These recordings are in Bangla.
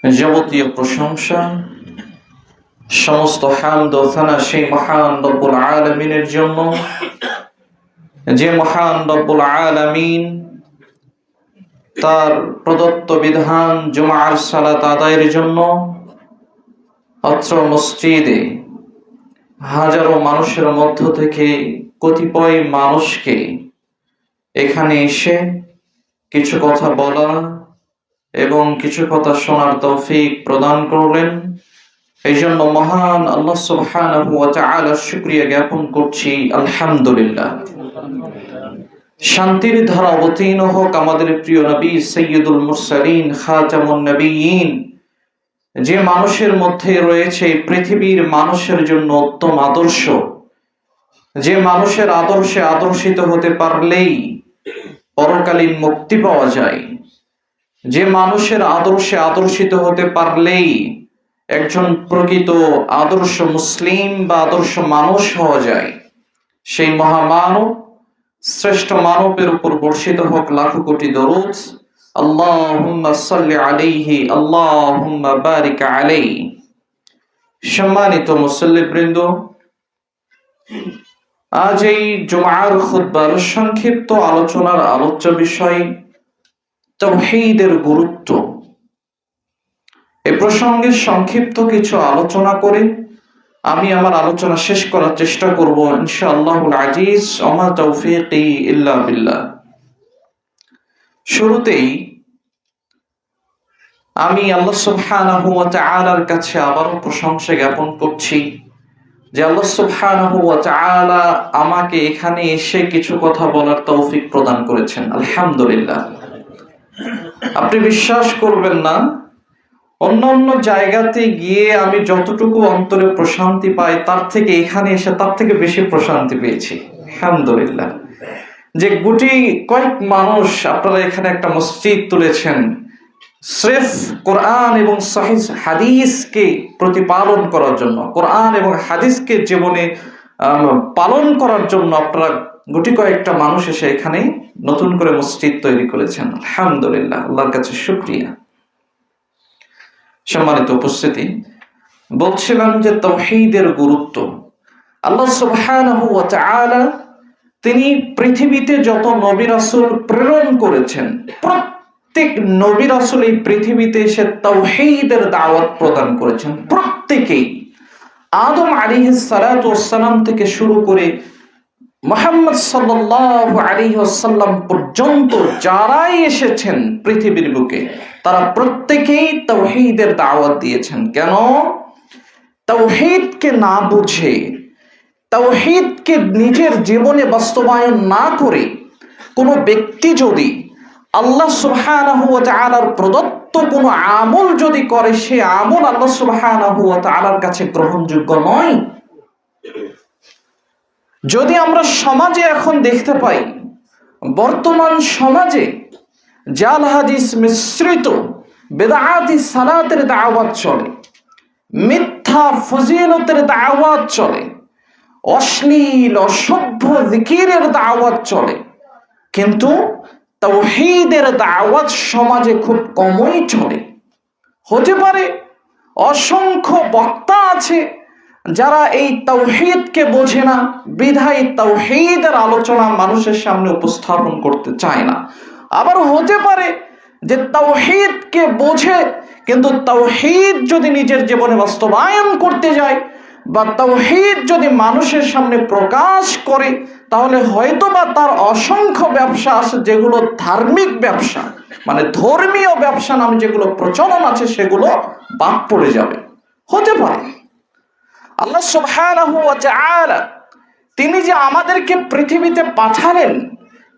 যাবতীয় প্রশংসা সমস্ত হামদ ও থানা সেই মহান রব্বুল আলামিনের জন্য, যে মহান রব্বুল আলামিন তার প্রদত্ত বিধান জুমার সালাত আদায়ের জন্য অত্র মসজিদে হাজারো মানুষের মধ্য থেকে কতিপয় মানুষকে এখানে এসে কিছু কথা বলা এবং কিছু কথা শোনার তৌফিক প্রদান করলেন। এই জন্য মহান আল্লাহ সুবহানাহু ওয়া তাআলার শুকরিয়া জ্ঞাপন করছি, আলহামদুলিল্লাহ। শান্তির ধারা অবতীর্ণ হোক আমাদের প্রিয় নবী সাইয়্যিদুল মুরসালিন খাতামুন নবিয়্যিন, যে মানুষের মধ্যে রয়েছে পৃথিবীর মানুষের জন্য উত্তম আদর্শ, যে মানুষের আদর্শে আদর্শিত হতে পারলেই পরকালীন মুক্তি পাওয়া যায়, যে মানুষের আদর্শে আদর্শিত হতে পারলেই একজন প্রকৃত আদর্শ মুসলিম বা আদর্শ মানুষ হওয়া যায়, সেই মহামানব শ্রেষ্ঠ মানবের উপর বর্ষিত হোক লাখো কোটি দরুদ। আল্লাহুম্মা সাল্লি আলাইহি, আল্লাহুম্মা বারিক আলাইহি। সম্মানিত মুসল্লিবৃন্দ, আজ এই জুমার খুতবার সংক্ষিপ্ত আলোচনার আলোচ্য বিষয় তাওহীদের গুরুত্ব। এই প্রসঙ্গে সংক্ষিপ্ত কিছু আলোচনা করে আমি আমার আলোচনা শেষ করার চেষ্টা করব ইনশাআল্লাহুল আজিজ। ওমা তাওফীকি ইল্লা বিল্লাহ। শুরুতেই আমি আল্লাহ সুবহানাহু ওয়া তাআলার কাছে আবারও প্রশংসা জ্ঞাপন করছি যে আল্লাহ সুবহানাহু ওয়া তাআলা আমাকে এখানে এসে কিছু কথা বলার তৌফিক প্রদান করেছেন, আলহামদুলিল্লাহ। আপনি বিশ্বাস করবেন না, অন্যান্য জায়গাতে গিয়ে আমি যতটুকু অন্তরে প্রশান্তি পাই তার থেকে এখানে এসে তার থেকে বেশি প্রশান্তি পেয়েছি, আলহামদুলিল্লাহ। যে গুটি কয়েক মানুষ আপনারা এখানে একটা মসজিদ তুলেছেন স্রেফ কোরআন এবং সহিহ হাদিসকে প্রতিপালন করার জন্য, কোরআন এবং হাদিসকে জীবনে পালন করার জন্য আপনারা গুটি কয়েকটা মানুষ এসে এখানে নতুন করে মসজিদ তৈরি করেছেন, আলহামদুলিল্লাহ, আল্লাহর কাছে শুকরিয়া। সম্মানিত উপস্থিতি, বলছিলাম যে তাওহীদের গুরুত্ব। আল্লাহ সুবহানাহু ওয়া তাআলা তিনি পৃথিবীতে যত নবী রাসূল প্রেরণ করেছেন, প্রত্যেক নবী রাসূল এই পৃথিবীতে এসে তাওহীদের দাওয়াত প্রদান করেছেন। প্রত্যেকেই আদম আলাইহিস সালাতু ওয়াস সালাম থেকে শুরু করে মুহাম্মদ সাল্লাল্লাহু আলাইহি ওয়াসাল্লাম পর্যন্ত যারাই এসেছেন পৃথিবীর বুকে, তারা প্রত্যেকেই তাওহীদের দাওয়াত দিয়েছেন। কেন? তাওহীদকে না বুঝে, তাওহীদকে নিজের জীবনে বাস্তবায়ন না করে কোনো ব্যক্তি যদি আল্লাহ সুবহানাহু ওয়া তাআলার প্রদত্ত কোনো আমল যদি করে, সে আমল আল্লাহ সুবহানাহু ওয়া তাআলার কাছে গ্রহণযোগ্য নয়। যদি আমরা সমাজে এখন দেখতে পাই, বর্তমান সমাজে জাল হাদিস মিশ্রিত বিদআতি সালাতের দাওয়াত চলে, মিথ্যা ফজিলতের দাওয়াত চলে, অশ্লীল অসভ্য জিকিরের দাওয়াত চলে, কিন্তু তাওহীদের দাওয়াত সমাজে খুব কমই চলে। হতে পারে অসংখ্য বক্তা আছে যারা এই তাওহীদকে বোঝে না, বিধায় তাওহীদের আলোচনা মানুষের সামনে উপস্থাপন করতে চায় না। আবার হতে পারে যে তাওহীদকে বোঝে, কিন্তু তাওহীদ যদি নিজের জীবনে বাস্তবায়ন করতে যায় বা তাওহীদ যদি মানুষের সামনে প্রকাশ করে, তাহলে হয়তোবা তার অসংখ্য ব্যবসা আছে যেগুলো ধার্মিক ব্যবসা, মানে ধর্মীয় ব্যবসা নামে যেগুলো প্রচলন আছে, সেগুলো বাদ পড়ে যাবে। হতে পারে। আল্লাহ সুবহানাহু ওয়া তাআলা তিনি যে আমাদেরকে পৃথিবীতে পাঠালেন,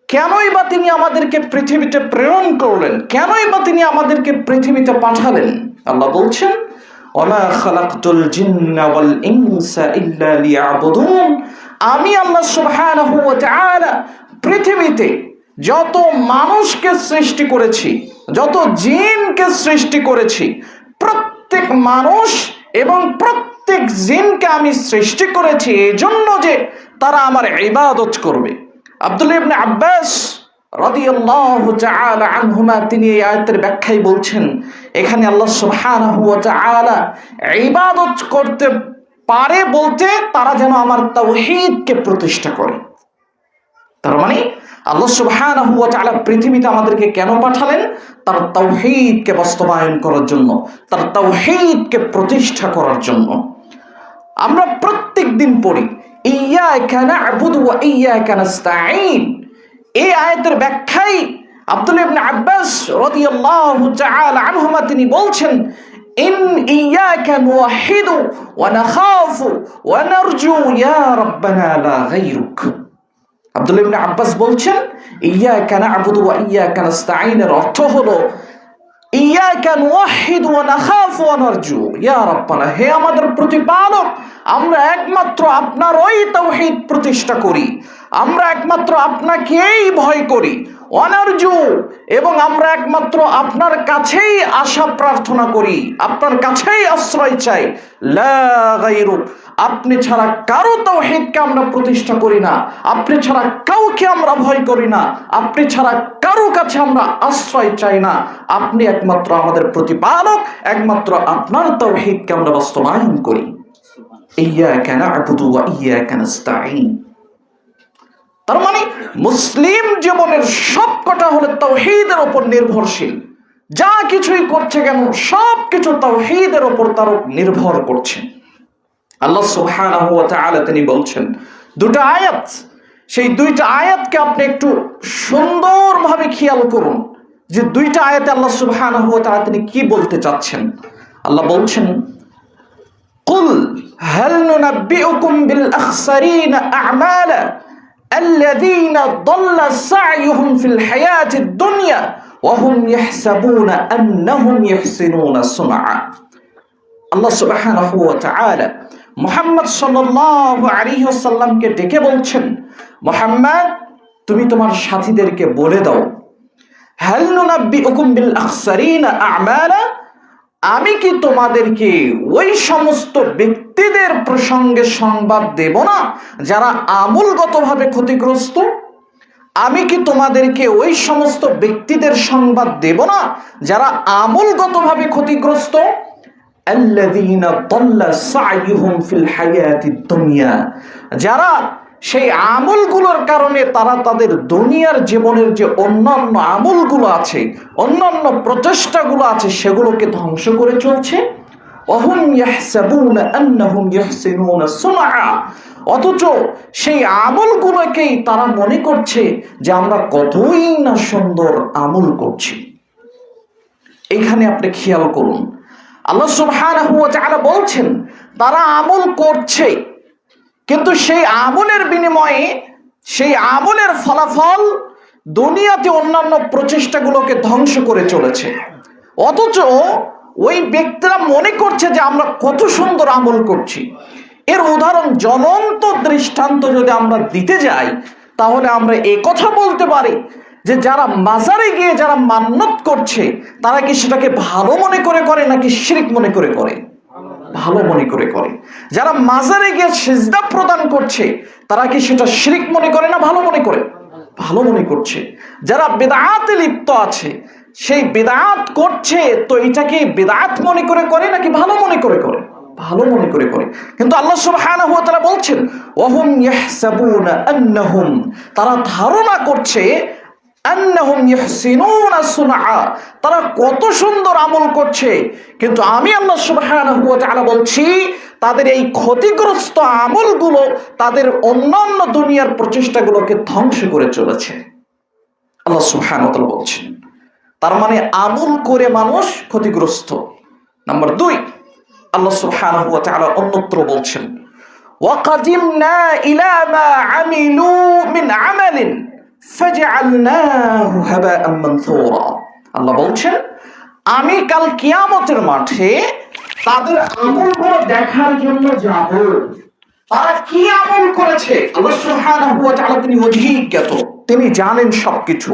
কেনই বা তিনি আমাদেরকে পৃথিবীতে প্রেরণ করলেন, কেনই বা তিনি আমাদেরকে পৃথিবীতে পাঠালেন? আল্লাহ বলছেন, ওমা খালাকতুল জিন্না ওয়াল ইনসা ইল্লা লিয়াবুদুন। আমি আল্লাহ সুবহানাহু ওয়া তাআলা পৃথিবীতে যত মানুষকে সৃষ্টি করেছি, যত জিনকে সৃষ্টি করেছি, প্রত্যেক মানুষ এবং প্রত্যেক জিনকে আমি সৃষ্টি করেছি এজন্য যে তারা আমার ইবাদত করবে। আব্দুল্লাহ ইবনে আব্বাস রাদিয়াল্লাহু তাআলা আনহুমা তিনি এই আয়াতের ব্যাখ্যায় বলছেন, এখানে আল্লাহ সুবহানাহু ওয়া তাআলা ইবাদত করতে পারে বলতে তারা যেন আমার তাওহীদকে প্রতিষ্ঠা করে। তার মানে আল্লাহ সুবহানাহু ওয়া তাআলা পৃথিবীতে আমাদেরকে কেন পাঠালেন? তার তাওহীদকে বাস্তবায়ন করার জন্য, তার তাওহীদকে প্রতিষ্ঠা করার জন্য। আমরা প্রত্যেক দিন পড়ি ইয়্যাকা না'বুদু ওয়া ইয়্যাকা নাস্তাঈন। এই আয়াতের ব্যাখ্যায় আব্দুল্লাহ ইবনে আব্বাস রাদিয়াল্লাহু তাআলা আনহুমা তিনি বলছেন, ইন ইয়্যাকা নুওয়াহিদু ওয়া নাখাফু ওয়া নারজু ইয়া রাব্বানা লা গায়রুক। আব্দুল্লাহ ইবনে আব্বাস বলছেন, ইয়্যাকা না'বুদু ওয়া ইয়্যাকা নাস্তাঈনের অর্থ হলো ইয়্যাকা নুওয়াহিদু ওয়া নাখাফু ওয়া নারজু ইয়া রাব্বানা, হে আমাদের প্রতিপালক, আমরা একমাত্র আপনার ওই তাওহীদ প্রতিষ্ঠা করি, আমরা একমাত্র আপনাকেই ভয় করি, অনারজু, এবং আমরা একমাত্র আপনার কাছেই আশা প্রার্থনা করি, আপনার কাছেই আশ্রয় চাই, লা গায়রুক, আপনি ছাড়া কারো তাওহীদকে আমরা প্রতিষ্ঠা করি না, আপনি ছাড়া কাউকে আমরা ভয় করি না, আপনি ছাড়া কারো কাছে আমরা আশ্রয় চাই না, আপনি একমাত্র আমাদের প্রতিপালক, একমাত্র আপনার তাওহীদকে আমরা বাস্তবায়ন করি। ইয়্যাকা না'বুদু ওয়া ইয়্যাকা নাস্তাঈন। তার মানে মুসলিম জীবনের সবকটা হলো তাওহীদের উপর নির্ভরশীল। যা কিছুই করছে কেন সবকিছু তাওহীদের উপর তার নির্ভর করছে। আল্লাহ সুবহানাহু ওয়া তাআলা তিনি বলছেন দুটো আয়াত, সেই দুইটা আয়াতকে আপনি একটু সুন্দরভাবে খেয়াল করুন যে দুইটা আয়াতে আল্লাহ সুবহানাহু ওয়া তাআলা তিনি কি বলতে চাচ্ছেন। আল্লাহ বলছেন, কুল হাল নুনাব্বিউকুম বিল আখসারিনা আ'মালা আল্লাযীনা দাল্লা সা'য়ুহুম ফিল হায়াতিদ দুনিয়া ওয়া হুম ইয়াহসাবুনা আন্নাহুম ইহসিনুনা সুনআ। আল্লাহ সুবহানাহু ওয়া তাআলা মুহাম্মদ সাল্লাল্লাহু আলাইহি ওয়াসাল্লামকে ডেকে বলছেন, মুহাম্মদ তুমি তোমার সাথীদেরকে বলে দাও, হাল নুনাব্বিউকুম বিল আখসারিনা আ'মালা, আমি কি তোমাদেরকে ওই সমস্ত ব্যক্তিদের প্রসঙ্গে সংবাদ দেব না যারা আমলগতভাবে ক্ষতিগ্রস্ত? আমি কি তোমাদেরকে ওই সমস্ত ব্যক্তিদের সংবাদ দেব না যারা আমলগতভাবে ক্ষতিগ্রস্ত? আল্লাযীনা দাল্লা সা'য়ুহুম ফিল হায়াতিদ দুনিয়া, যারা সেই আমলগুলোর কারণে তারা তাদের দুনিয়ার জীবনের যে অন্যান্য আমলগুলো আছে, অন্যান্য প্রচেষ্টাগুলো আছে, সেগুলোকে ধ্বংস করে চলছে। ওয়াহুম ইয়াহসাবুনা আন্নাহুম ইহসিনুনা সুনআ, অথচ সেই আমলগুলোকেই তারা মনে করছে যে আমরা কতই না সুন্দর আমল করছি। এখানে আপনি খেয়াল করুন, আল্লাহ সুবহানাহু ওয়া তাআলা বলছেন তারা আমল করছে, কিন্তু সেই আমলের বিনিময়ে, সেই আমলের ফলাফল দুনিয়াতে অন্যান্য প্রচেষ্টাগুলোকে ধ্বংস করে চলেছে। অথচ ওই ব্যক্তিরা মনে করছে যে আমরা কত সুন্দর আমল করছি। এর উদাহরণ, জ্বলন্ত দৃষ্টান্ত যদি আমরা দিতে যাই, তাহলে আমরা এই কথা বলতে পারি যে যারা মাজারে গিয়ে যারা মান্নত করছে, তারা কি সেটাকে ভালো মনে করে করে নাকি শিরক মনে করে করে? ভালো মনে করে করে। যারা মাজারে গিয়ে সিজদা প্রদান করছে, তারা কি সেটা শিরক মনে করে না ভালো মনে করে? ভালো মনে করছে। যারা বিদআতে লিপ্ত আছে, সেই বিদআত করছে, তো এটাকে বিদআত মনে করে করে নাকি ভালো মনে করে করে? ভালো মনে করে করে। কিন্তু আল্লাহ সুবহানাহু ওয়া তাআলা বলছেন, ওয়াহুম ইয়াহসাবুনা আন্নাহুম, তারা ধারণা করছে, আন্নাহুম ইহসিনুনা সুনআ, তারা কত সুন্দর আমল করছে, কিন্তু আমি আল্লাহ সুবহানাহু ওয়া তাআলা বলছি তাদের এই ক্ষতিগ্রস্ত আমলগুলো তাদের অন্যান্য দুনিয়ার প্রচেষ্টাগুলোকে ধ্বংস করে চলেছে। আল্লাহ সুবহানাহু ওয়া তাআলা বলছেন, তার মানে আমল করে মানুষ ক্ষতিগ্রস্ত। নাম্বার 2, আল্লাহ সুবহানাহু ওয়া তাআলা অন্যত্র বলছেন, ওয়াকাদিমনা ইলা মা আমিলু মিন আমালিন ফাজআলনাহু হাবাআন মানসুরা। আল্লাহ বলছেন, আমি কাল কিয়ামতের মাঠে তাদের আমলগুলো দেখার জন্য যাব, তারা কি আমল করেছে। আল্লাহ সুবহানাহু ওয়া তাআলা তিনি অধিজ্ঞত, তিনি জানেন সবকিছু।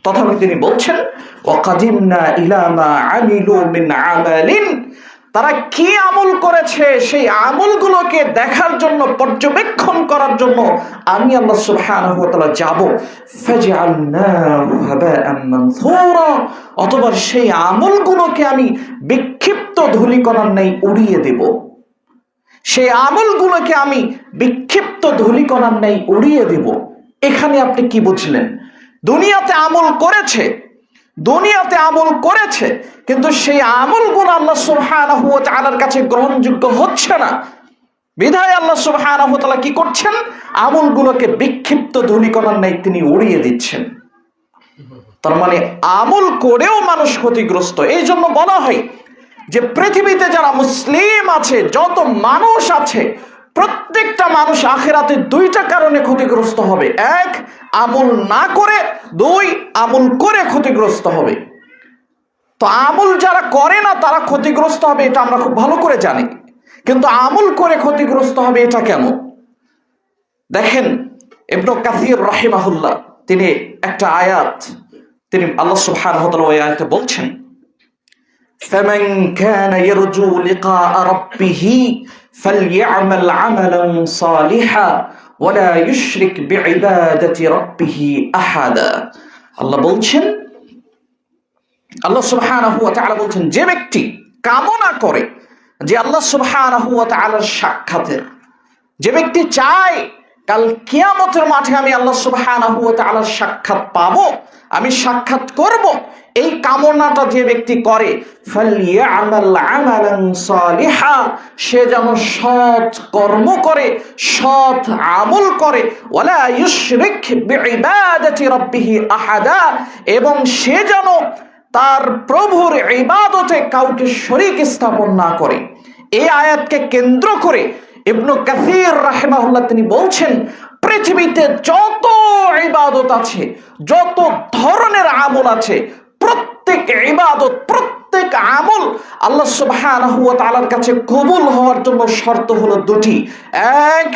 তথাপি তিনি বলছেন, ওয়াকাদিমনা ইলা মা আমিলু মিন আমালিন তারা কি আমল করেছে সেই আমলগুলোকে দেখার জন্য, পর্যবেক্ষণ করার জন্য আমি আল্লাহ সুবহানাহু ওয়া তাআলা যাব। ফাজআলনাহু হাবাআন মানসুরা, অথবা সেই আমলগুলোকে আমি বিক্ষিপ্ত ধূলিকণার ন্যায় উড়িয়ে দেব। সেই আমলগুলোকে আমি বিক্ষিপ্ত ধূলিকণার ন্যায় উড়িয়ে দেব। এখানে আপনি কি বুঝলেন? দুনিয়াতে আমল করেছে, কিন্তু সেই আমলগুলো আল্লাহ সুবহানাহু ওয়া তাআলার কাছে গ্রহণযোগ্য হচ্ছে না। বিধায় আল্লাহ সুবহানাহু ওয়া তাআলা কি করছেন? আমলগুলোকে বিক্ষিপ্ত ধূলিকণার ন্যায় তিনি উড়িয়ে দিচ্ছেন। তার মানে আমল করেও মানুষ ক্ষতিগ্রস্ত। এই জন্য বলা হয় যে পৃথিবীতে যারা মুসলিম আছে, যত মানুষ আছে, প্রত্যেকটা মানুষ আখিরাতে দুইটা কারণে ক্ষতিগ্রস্ত হবে। এক, আমল না করে; দুই, আমল করে ক্ষতিগ্রস্ত হবে। তো আমল যারা করে না তারা ক্ষতিগ্রস্ত হবে, এটা আমরা খুব ভালো করে জানি। কিন্তু আমল করে ক্ষতিগ্রস্ত হবে এটা কেন? দেখেন, ইবনে কাসির রাহিমাহুল্লাহ তিনি একটা আয়াত, তিনি আল্লাহ সুবহানাহু ওয়া তাআলা ওই আয়াতে বলছেন, فمن كان يرجو لقاء ربه فليعمل عملا صالحا ولا يشرك بعبادة ربه أحدا। আল্লাহ বলছেন, আল্লাহ সুবহানাহু ওয়া তাআলা বলছেন, যে ব্যক্তি কামনা করে যে আল্লাহ সুবহানাহু ওয়া তাআলার সাক্ষাতের, যে ব্যক্তি চায় কাল কিয়ামতের মাঠে আমি আল্লাহ সুবহানাহু ওয়া তাআলার সাক্ষাৎ পাবো, আমি সাক্ষাৎ করব, এই কামনাটা যে ব্যক্তি করে, ফালইয়ামাল আমালান সালিহা, সে যেন সৎ কর্ম করে, সৎ আমল করে, ওয়ালা ইউশরিক বিইবাদাতি রাব্বিহি আহাদা, এবং সে যেন তার প্রভুর ইবাদতে কাউকে শরীক স্থাপন না করে। এই আয়াতকে কেন্দ্র করে ইবনে কাসির রাহিমাহুল্লাহ তিনি বলছেন, পৃথিবীতে যত ইবাদত আছে, যত ধরনের আমল আছে, প্রত্যেক ইবাদত, প্রত্যেক আমল আল্লাহ সুবহানাহু ওয়া তাআলার কাছে কবুল হওয়ার জন্য শর্ত হলো দুটি। এক,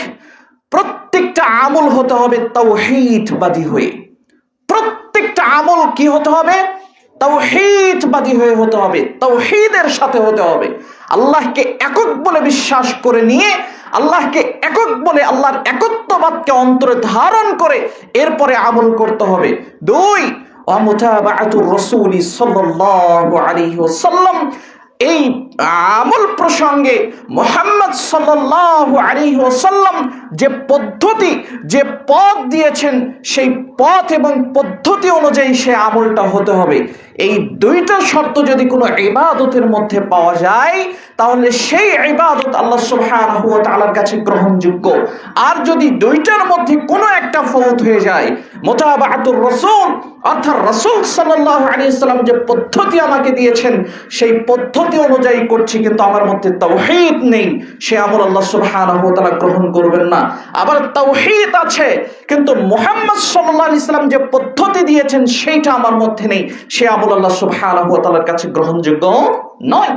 প্রত্যেকটা আমল হতে হবে তাওহীদবাদী হয়ে। প্রত্যেকটা আমল কি হতে হবে? তাওহীদবাদী হয়ে হতে হবে, তাওহীদের সাথে হতে হবে। আল্লাহকে একক বলে বিশ্বাস করে নিয়ে, আল্লাহকে একক বলে, আল্লাহর একত্ববাদকে অন্তরে ধারণ করে এরপরে আমল করতে হবে। দুই, মুতাবাআতুর রাসূল সাল্লাল্লাহু আলাইহি ওয়াসাল্লাম, এই আমল প্রসঙ্গে মুহাম্মদ সাল্লাল্লাহু আলাইহি ওয়াসাল্লাম যে পদ্ধতি, যে পথ দিয়েছেন, সেই পথ এবং পদ্ধতি অনুযায়ী সে আমলটা হতে হবে। এই দুইটা শর্ত যদি কোনো ইবাদতের মধ্যে পাওয়া যায়, তাহলে সেই ইবাদত আল্লাহ সুবহানাহু ওয়া তাআলার কাছে গ্রহণযোগ্য। আর যদি দুইটার মধ্যে কোনো একটা ফৌত হয়ে যায়, মুতাবাআতুর রাসূল অর্থাৎ রাসূল সাল্লাল্লাহু আলাইহি ওয়াসাল্লাম যে পদ্ধতি আমাকে দিয়েছেন সেই পদ্ধতি অনুযায়ী করছি, কিন্তু আমার মধ্যে তাওহীদ নেই, সে আমল আল্লাহ সুবহানাহু ওয়া তাআলা গ্রহণ করবেন না। আবার তাওহীদ আছে কিন্তু মুহাম্মদ সাল্লাল্লাহু আলাইহি ওয়াসাল্লাম যে পদ্ধতি দিয়েছেন সেইটা আমার মধ্যে নেই, সে আমল আল্লাহ সুবহানাহু ওয়া তাআলার কাছে গ্রহণযোগ্য নয়।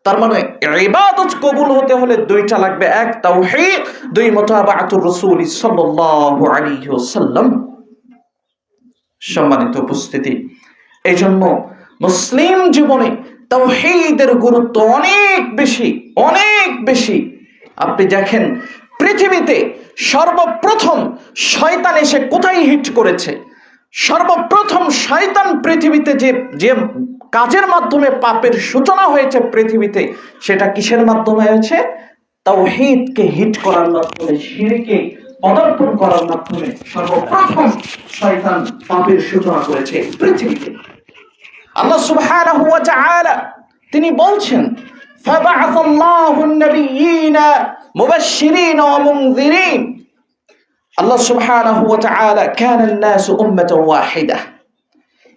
তার মানে ইবাদত কবুল হতে হলে দুইটা লাগবে, এক তাওহীদ, দুই মুতাবাআতুর রাসূল সাল্লাল্লাহু আলাইহি ওয়াসাল্লাম। সম্মানিত উপস্থিতি, এই জন্য মুসলিম জীবনে তাওহীদের গুরুত্ব অনেক বেশি, অনেক বেশি। আপনি দেখেন পৃথিবীতে সর্বপ্রথম শয়তান এসে কোথায় হিট করেছে? সর্বপ্রথম শয়তান পৃথিবীতে যে কাজের মাধ্যমে পাপের সূচনা হয়েছে পৃথিবীতে, সেটা কিসের মাধ্যমে হয়েছে? তাওহীদকে হিট করার মাধ্যমে, শিরকে পদার্পণ করার মাধ্যমে সর্বপ্রথম শয়তান পাপের সূচনা করেছে পৃথিবীতে। আল্লাহ সুবহানাহু ওয়া তাআলা তিনি বলছেন, ফাবা'আসাল্লাহু আন-নাবিয়্যিনা মুবাশশিরিনা ওয়া মুনযিরিন। আল্লাহ সুবহানাহু ওয়া তাআলা, কানা আন-নাসু উম্মাতান ওয়াহিদা,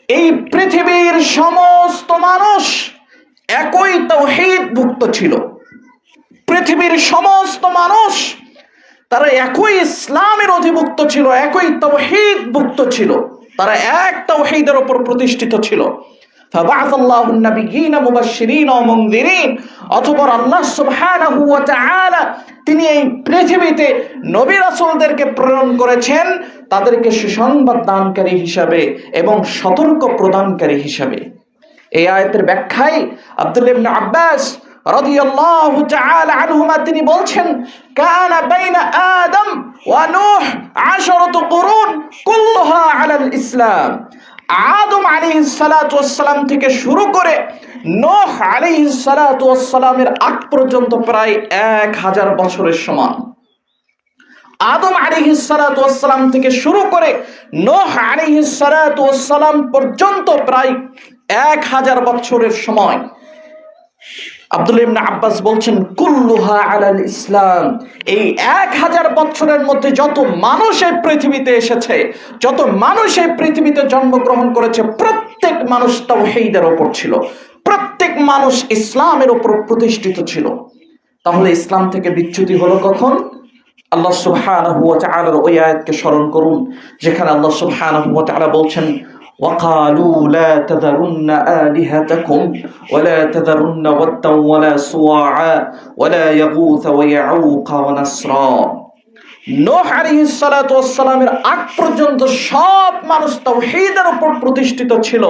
এই পৃথিবীর সমস্ত মানুষ একই তাওহীদ ভুক্ত ছিল। পৃথিবীর সমস্ত মানুষ তারা একই ইসলামের অধিভুক্ত ছিল, একই তাওহীদ ভুক্ত ছিল, তারা এক তাওহীদের উপর প্রতিষ্ঠিত ছিল। ফাবা'আসাল্লাহু আন-নাবিয়্যিনা মুবাশশিরিনা ওয়া মুনযিরিন, অতঃপর আল্লাহ সুবহানাহু ওয়া তাআলা তিনি এই পৃথিবীতে নবী রাসূলদেরকে প্রেরণ করেছেন তাদেরকে সুসংবাদ দানকারী হিসাবে এবং সতর্ক প্রদানকারী হিসাবে। এই আয়াতের ব্যাখ্যায় আব্দুল্লাহ ইবনে আব্বাস রাদিয়াল্লাহু তাআলা আনহুমা তিনি বলছেন, কানা বাইনা আদম ওয়া নূহ 10 কুরুন কুল্লুহা আলাল ইসলাম। আদম আলাইহিস সালাতু ওয়াস সালাম থেকে শুরু করে নূহ আলাইহিস সালাতু ওয়াস সালামের আগ পর্যন্ত প্রায় 1000 বছরের সমান। আদম আলাইহিস সালাতু ওয়াস সালাম থেকে শুরু করে নূহ আলাইহিস সালাতু ওয়াস সালাম পর্যন্ত প্রায় 1000 বছরের সময়। আব্দুল্লাহ ইবনে আব্বাস বলছেন, কুল্লুহা আলাল ইসলাম। এই 1000 বছরের মধ্যে যত মানুষ এই পৃথিবীতে এসেছে, যত মানুষ এই পৃথিবীতে জন্মগ্রহণ করেছে, প্রত্যেক মানুষ তাওহীদের উপর ছিল, প্রত্যেক মানুষ ইসলামের উপর প্রতিষ্ঠিত ছিল। তাহলে ইসলাম থেকে বিচ্যুতি হলো কখন? আল্লাহ সুবহানাহু ওয়া তাআলার ওই আয়াতকে স্মরণ করুন, যেখানে আল্লাহ সুবহানাহু ওয়া তাআলা বলছেন, وقالوا لا تذرن آلهتكم ولا تذرن ودا ولا سواعا ولا يغوث ويعوق ونسرا। নূহ আলাইহিস সালাতু ওয়াস সালামের আগ পর্যন্ত সব মানুষ তাওহীদের উপর প্রতিষ্ঠিত ছিল,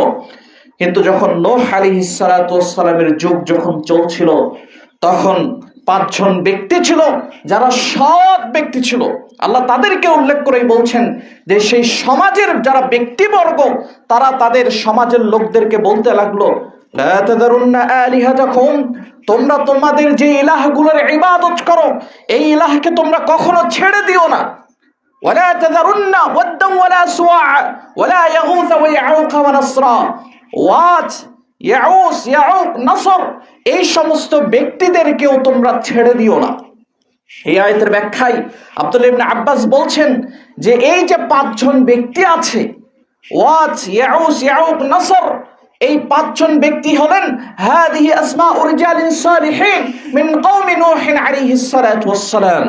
কিন্তু যখন নূহ আলাইহিস সালাতু ওয়াস সালামের যুগ যখন চলছিল, তখন 5 জন ব্যক্তি ছিল যারা সৎ ব্যক্তি ছিল। আল্লাহ তাদেরকে উল্লেখ করেই বলছেন যে সেই সমাজের যারা ব্যক্তিবর্গ, তারা তাদের সমাজের লোকদেরকে বলতে লাগলো, লা তাযারুন্না আলিহাতাকুম, তোমরা তোমাদের যে ইলাহগুলোর ইবাদত করো, এই ইলাহকে তোমরা কখনো ছেড়ে দিও না। ওয়ালা তাযারুন্না ওয়াদ্দান ওয়ালা সুওয়া ওয়ালা ইয়াগুস ওয়া ইয়াউক ওয়া নাসরা। ওয়াত, ইয়াউস, ইয়াউক, নাসর, এই সমস্ত ব্যক্তিদেরকেও তোমরা ছেড়ে দিও না। এই আয়াতের ব্যাখ্যায় আব্দুল্লাহ ইবনে আব্বাস বলছেন যে এই যে 5 জন ব্যক্তি আছে, ওয়াত, ইয়াউস, ইয়াউক, নাসর, এই 5 জন ব্যক্তি হলেন হাদিহি আসমাউ রিজালিন সালিহিন মিন কওমি নূহ আলাইহিস সালাতু ওয়াস সালাম।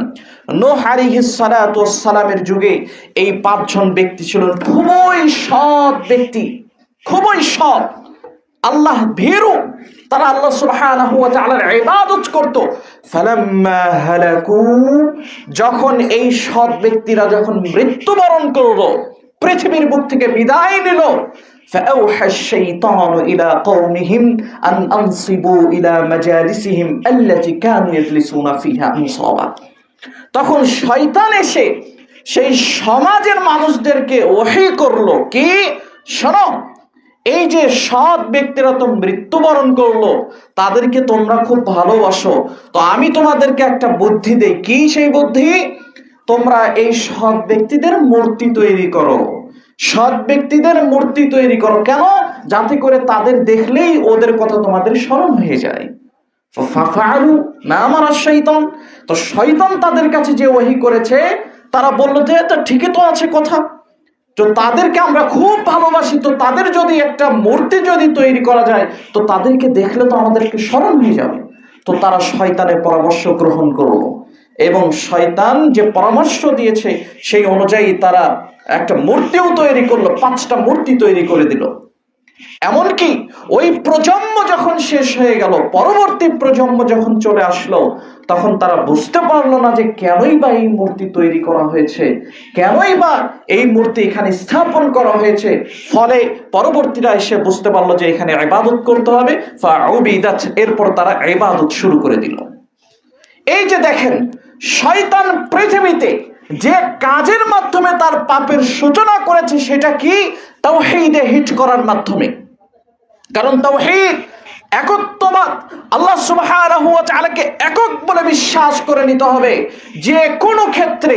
নূহ আলাইহিস সালাতু ওয়াস সালামের যুগে এই 5 জন ব্যক্তি ছিলেন খুবই সৎ ব্যক্তি, খুবই সৎ, আল্লাহ ভীরু। তারা আল্লাহ সুবহানাহু ওয়া তাআলার ইবাদত করত। ফালাম্মা হালাকু, যখন এই সৎ ব্যক্তিরা যখন মৃত্যুবরণ করলো, পৃথিবীর বুক থেকে বিদায় নিল, فأوحى الشيطان إلى قومهم أن أنصبوا إلى مجالسهم التي كانوا يجلسون فيها أنصابا। তখন শয়তান এসে সেই সমাজের মানুষদেরকে ওহী করলো কি, শোনো, এই যে সৎ ব্যক্তিরা তো মৃত্যুবরণ করলো, তাদেরকে তোমরা খুব ভালোবাসো, তো আমি তোমাদেরকে একটা বুদ্ধি দেই। কি সেই বুদ্ধি? তোমরা এই সৎ ব্যক্তিদের মূর্তি তৈরি করো, সৎ ব্যক্তিদের মূর্তি তৈরি করো। কেন? যাতে করে তাদের দেখলেই ওদের কথা তোমাদের স্মরণ হয়ে যায়। ফাফআলু মা আমারা শাইতান। তো শয়তান তাদের কাছে যে ওহী করেছে, তারা বলল যে তা ঠিকই তো আছে কথা, তো তাদেরকে আমরা খুব ভালোবাসি, তো তাদের যদি একটা মূর্তি যদি তৈরি করা যায়, তো তাদেরকে দেখলে তো আমাদেরকে স্মরণ হয়ে যাবে। তো তারা শয়তানের পরামর্শ গ্রহণ করলো এবং শয়তান যে পরামর্শ দিয়েছে সেই অনুযায়ী তারা একটা মূর্তিও তৈরি করলো, 5টা মূর্তি তৈরি করে দিল। এমনকি ওই প্রজন্ম যখন শেষ হয়ে গেল, পরবর্তী প্রজন্ম যখন চলে আসলো, তখন তারা বুঝতে পারলো না যে কেনই বা এই মূর্তি তৈরি করা হয়েছে, কেনই বা এই মূর্তি এখানে স্থাপন করা হয়েছে। ফলে পরবর্তীরা এসে বুঝতে পারলো যে এখানে ইবাদত করতে হবে। ফাউবিদাত, এরপর তারা ইবাদত শুরু করে দিল। এই যে দেখেন, শয়তান পৃথিবীতে যে কাজের মাধ্যমে তার পাপের সূচনা করেছে, সেটা কি? তাওহীদে হিট করার মাধ্যমে। কারণ তাওহীদ, একত্ববাদ, আল্লাহ সুবহানাহু ওয়া তাআলাকে একক বলে বিশ্বাস করে নিতে হবে। যে কোনো ক্ষেত্রে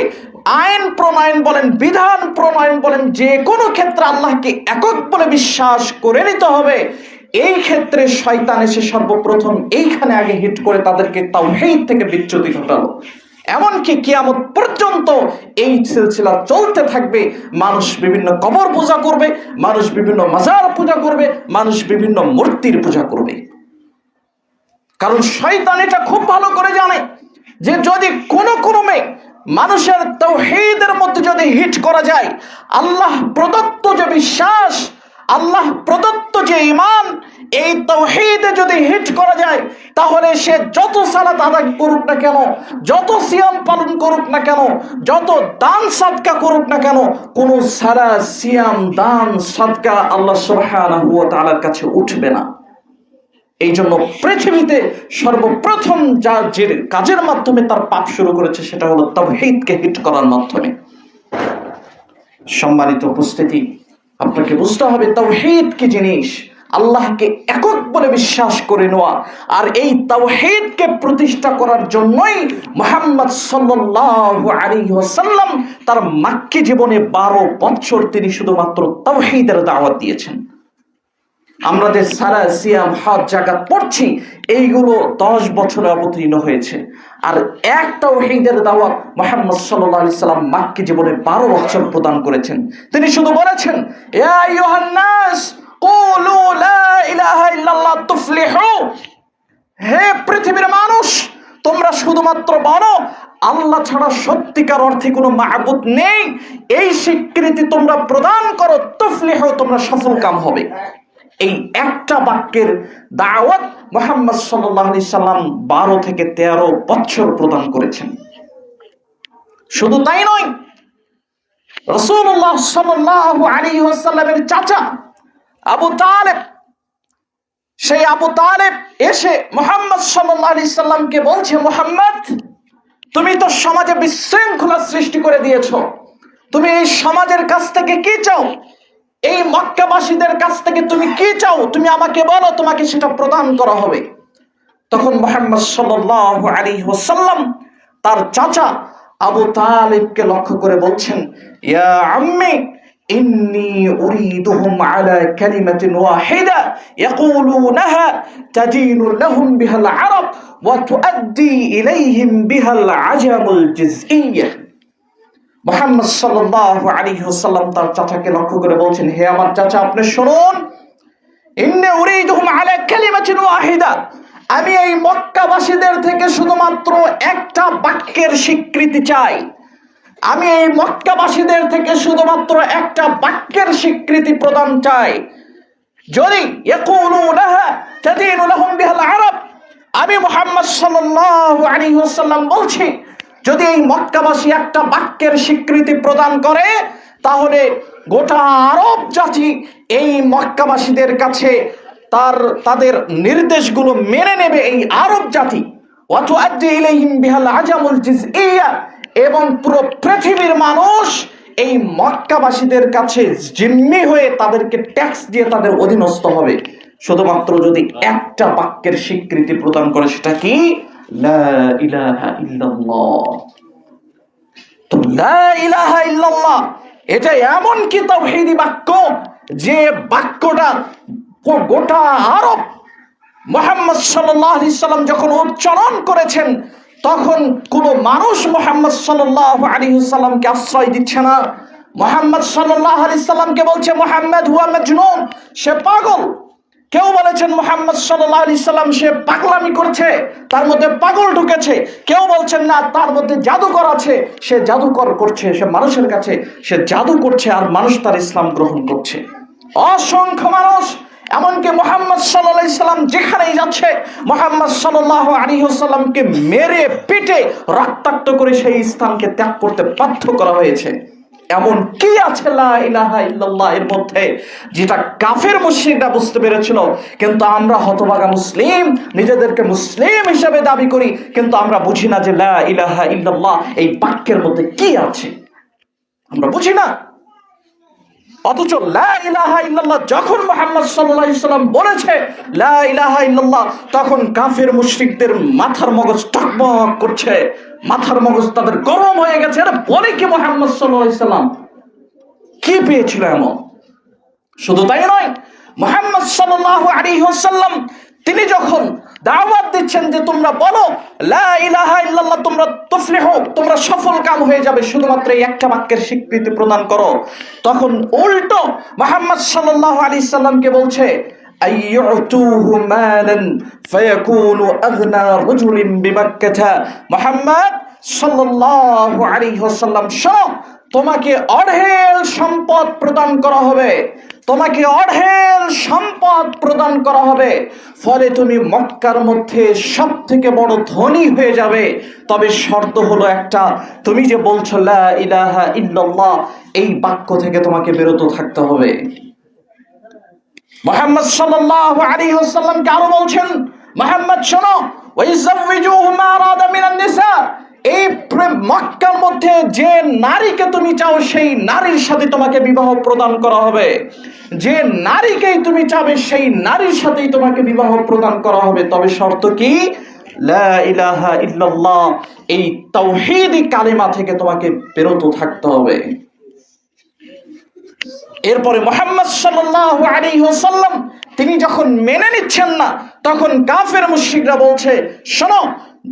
আইন প্রণয়ন বলেন, বিধান প্রণয়ন বলেন, যে কোনো ক্ষেত্রে আল্লাহকে একক বলে বিশ্বাস করে নিতে হবে। এই ক্ষেত্রে শয়তান এসে সর্বপ্রথম এইখানে আগে হিট করে তাদেরকে তাওহীদ থেকে বিচ্যুতি ঘটালো। এমনকি কিয়ামত পর্যন্ত এই সিলসিলা চলতে থাকবে। মানুষ বিভিন্ন কবর পূজা করবে, মানুষ বিভিন্ন মাজার পূজা করবে, মানুষ বিভিন্ন মূর্তির পূজা করবে। কারণ শয়তান এটা খুব ভালো করে জানে যে যদি কোনো ক্রমে মানুষের তাওহীদের মধ্যে যদি হিট করা যায়, আল্লাহ প্রদত্ত যে বিশ্বাস, আল্লাহ প্রদত্ত যে ঈমান, এই তাওহীদে যদি হিট করা যায়, তাহলে সে যত সালাত আদায় করুক না কেন, যত সিয়াম পালন করুক না কেন, যত দান সাদকা করুক না কেন, কোন সালাত, সিয়াম, দান, সাদকা আল্লাহ সুবহানাহু ওয়া তাআলার কাছে উঠবে না। এই জন্য পৃথিবীতে সর্বপ্রথম যে কাজের মাধ্যমে তার পাপ শুরু করেছে সেটা হলো তাওহীদকে হিট করার মাধ্যমে। সম্মানিত উপস্থিতি, আপনাকে বুঝতে হবে তাওহীদ কি জিনিস, আল্লাহকে একক বলে বিশ্বাস করে নেওয়া। আর এই তাওহীদকে প্রতিষ্ঠা করার জন্যই মুহাম্মদ সাল্লাল্লাহু আলাইহি ওয়াসাল্লাম তার মাক্কি জীবনে 12 বছর তিনি শুধুমাত্র তাওহীদের দাওয়াত দিয়েছেন। আমরা যে সালা, সিয়াম, হজ, যাকাত পড়ছি এইগুলো 10 বছরে অবতীর্ণ হয়েছে। আর এক তাওহীদের দাওয়াত মুহাম্মদ সাল্লাল্লাহু আলাইহি সাল্লাম মাক্কি জীবনে 12 বছর প্রদান করেছেন। তিনি শুধু বলেছেন, ইয়া আইয়ুহান নাস কুলু লা ইলাহা ইল্লাল্লাহ তুফলিহু, হে পৃথিবীর মানুষ তোমরা শুধুমাত্র বলো আল্লাহ ছাড়া সত্যিকার অর্থে কোনো মাবুদ নেই, এই স্বীকৃতি তোমরা প্রদান করো, তুফলিহু, তোমরা সফলকাম হবে। এই একটা বাক্যের দাওয়াত মুহাম্মদ সাল্লাল্লাহু আলাইহি সাল্লাম 12 থেকে 13 বছর প্রদান করেছেন। শুধু তাই নয়, রাসূলুল্লাহ সাল্লাল্লাহু আলাইহি ওয়াসাল্লামের চাচা আবু তালেব, সেই আবু তালেব এসে মুহাম্মদ সাল্লাল্লাহু আলাইহি সাল্লামকে বলছে, মুহাম্মদ তুমি তো সমাজে বিশৃঙ্খলা সৃষ্টি করে দিয়েছো, তুমি এই সমাজের কাছ থেকে কি চাও, এই মক্কাবাসীদের কাছ থেকে তুমি কি চাও, তুমি আমাকে বলো, তোমাকে সেটা প্রদান করা হবে। তখন মুহাম্মদ সাল্লাল্লাহু আলাইহি ওয়াসাল্লাম তার চাচা আবু তালিবকে লক্ষ্য করে বলছেন, ইয়া আম্মি ইন্নী উরিদুহুম আলা কালিমাতিন ওয়াহিদা ইয়াকুলুনাহা তাদিনু লাহুম বিহাল আরব ওয়া তুআদ্দি ইলাইহিম বিহাল আজামুল জিজইয়্যাহ। মুহাম্মদ সাল্লাল্লাহু আলাইহি ওয়াসাল্লাম তার চাচাকে লক্ষ্য করে বলছেন, হে আমার চাচা আপনি শুনুন, ইন্নী উরিদুহুম আলা কালিমাতিন ওয়াহিদা, আমি এই মক্কাবাসীদের থেকে শুধুমাত্র একটা বাক্যের স্বীকৃতি চাই, আমি এই মক্কাবাসীদের থেকে শুধুমাত্র একটা বাক্যের স্বীকৃতি প্রদান চাই। যদি ইয়াকুলুনাহা তাদিনু লাহুম বিহাল আরব, আমি মুহাম্মদ সাল্লাল্লাহু আলাইহি ওয়াসাল্লাম বলছি, যদি এই মক্কাবাসী একটা বাক্যের স্বীকৃতি প্রদান করে তাহলে গোটা আরব জাতি এই মক্কাবাসীদের কাছে তাদের নির্দেশগুলো মেনে নেবে, এই আরব জাতি। ওয়া তুআদ্দি ইলাইহিম বিহাল আজামুল জিজইয়্যাহ, এবং পুরো পৃথিবীর মানুষ এই মক্কাবাসীদের কাছে জিম্মি হয়ে তাদেরকে ট্যাক্স দিয়ে তাদের অধীনস্থ হবে, শুধুমাত্র যদি একটা বাক্যের স্বীকৃতি প্রদান করে, সেটা কি? লা ইলাহা ইল্লাল্লাহ। তো লা ইলাহা ইল্লাল্লাহ এটা এমন কি তাওহীদি বাক্য, যে বাক্যটা গোটা আরব মুহাম্মদ সাল্লাল্লাহু আলাইহি সাল্লাম যখন উচ্চারণ করেছেন তখন কোনো মানুষ মুহাম্মদ সাল্লাল্লাহু আলাইহি সাল্লামকে আশ্রয় দিচ্ছে না। মুহাম্মদ সাল্লাল্লাহু আলাইহি সাল্লামকে বলছে মুহাম্মদ হুয়া মাজনুন, সে পাগল। কেউ বলেছেন মুহাম্মদ সাল্লাল্লাহু আলাইহি সাল্লাম সে পাগলামি করছে, তার মধ্যে পাগল ঢুকেছে। কেউ বলছেন না, তার মধ্যে জাদুকর আছে, সে জাদুকর করছে, সে মানুষের কাছে সে জাদু করছে আর মানুষ তার ইসলাম গ্রহণ করছে। অসংখ্য মানুষ, এমনকি মুহাম্মদ সাল্লাল্লাহু আলাইহি সাল্লাম যেখানেই যাচ্ছে মুহাম্মদ সাল্লাল্লাহু আলাইহি ওয়াসাল্লামকে মেরে পিটে রক্তাক্ত করে সেই স্থানকে ত্যাগ করতে বাধ্য করা হয়েছে। এমন কি আছে লা ইলাহা ইল্লাল্লাহ এর মধ্যে, যেটা কাফের মুশরিকরা বুঝতে পেরেছিল, কিন্তু আমরা হতভাগা মুসলিম নিজেদেরকে মুসলিম হিসেবে দাবি করি, কিন্তু আমরা বুঝি না যে লা ইলাহা ইল্লাল্লাহ এই বাক্যের মধ্যে কি আছে, আমরা বুঝি না। অথচ লা ইলাহা ইল্লাল্লাহ যখন মুহাম্মদ সাল্লাল্লাহু আলাইহি সাল্লাম বলেছে লা ইলাহা ইল্লাল্লাহ, তখন কাফের মুশরিকদের মাথার মগজ টকবক করছে, মাথার মগজ তাদের গরম হয়ে গেছে। আরে বলে কি মুহাম্মদ সাল্লাল্লাহু আলাইহি সাল্লাম কি পেয়েছিল এমন? শুধু তাই নয়, মুহাম্মদ সাল্লাল্লাহু আলাইহি ওয়াসাল্লাম তিনি যখন দাওয়াত দিচ্ছেন যে তোমরা বলো লা ইলাহা ইল্লাল্লাহ, তোমরা তুফলিহু, তোমরা সফল কাম হয়ে যাবে, শুধুমাত্র এই একটা বাক্যের স্বীকৃতি প্রদান করো, তখন উল্টো মুহাম্মদ সাল্লাল্লাহু আলাইহি সাল্লামকে বলছে আইয়ুতুহু মালান ফায়াকুনু আগনা রাজুলিন বিমাক্কাহ। মুহাম্মদ সাল্লাল্লাহু আলাইহি ওয়াসাল্লাম শোনো, তোমাকে অঢেল সম্পদ প্রদান করা হবে, তোমাকে অঢেল সম্পদ প্রদান করা হবে, ফলে তুমি মক্কার মধ্যে সব থেকে বড় ধনী হয়ে যাবে। তবে শর্ত হলো একটা, তুমি যে বলছো লা ইলাহা ইল্লাল্লাহ এই বাক্য থেকে তোমাকে বিরত থাকতে হবে। মুহাম্মদ সাল্লাল্লাহু আলাইহি ওয়াসাল্লামকে আরো বলছেন, মুহাম্মদ শোনো, ওয়াইযাওয়িজুহু মা আরাদা মিনান নিসা, এই মক্কার মধ্যে যে নারীকে তুমি চাও সেই নারীর সাথে তোমাকে বিবাহ প্রদান করা হবে। যে নারীকেই তুমি চাবে সেই নারীর সাথেই তোমাকে বিবাহ প্রদান করা হবে। তবে শর্ত কি? লা ইলাহা ইল্লাল্লাহ, এই তাওহীদি কালিমা থেকে তোমাকে বিরত থাকতে হবে। এরপরে মুহাম্মদ সাল্লাল্লাহু আলাইহি ওয়াসাল্লাম তিনি যখন মেনে নিচ্ছেন না, তখন কাফের মুশরিকরা বলছে, শোনো,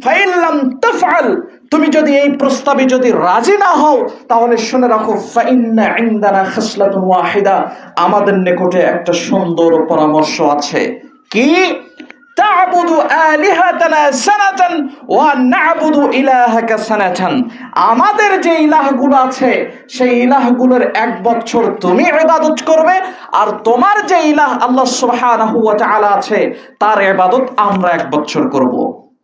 ফাইন লাম তাফআল, তুমি যদি এই প্রস্তাবে যদি রাজি না হও, তাহলে শুনে রাখো, ফাইন্না ইনদানা খাসলাতুন ওয়াহিদা, আমাদের নিকটে একটা সুন্দর পরামর্শ আছে। কি? তা'বুদু আলিহাতানা সানাতান ওয়া না'বুদু ইলাহাকা সানাতান, আমাদের যে ইলাহগুলো আছে সেই ইলাহগুলোর 1 বছর তুমি ইবাদত করবে, আর তোমার যে ইলাহ আল্লাহ সুবহানাহু ওয়া তাআলা আছে তার ইবাদত আমরা 1 বছর করব।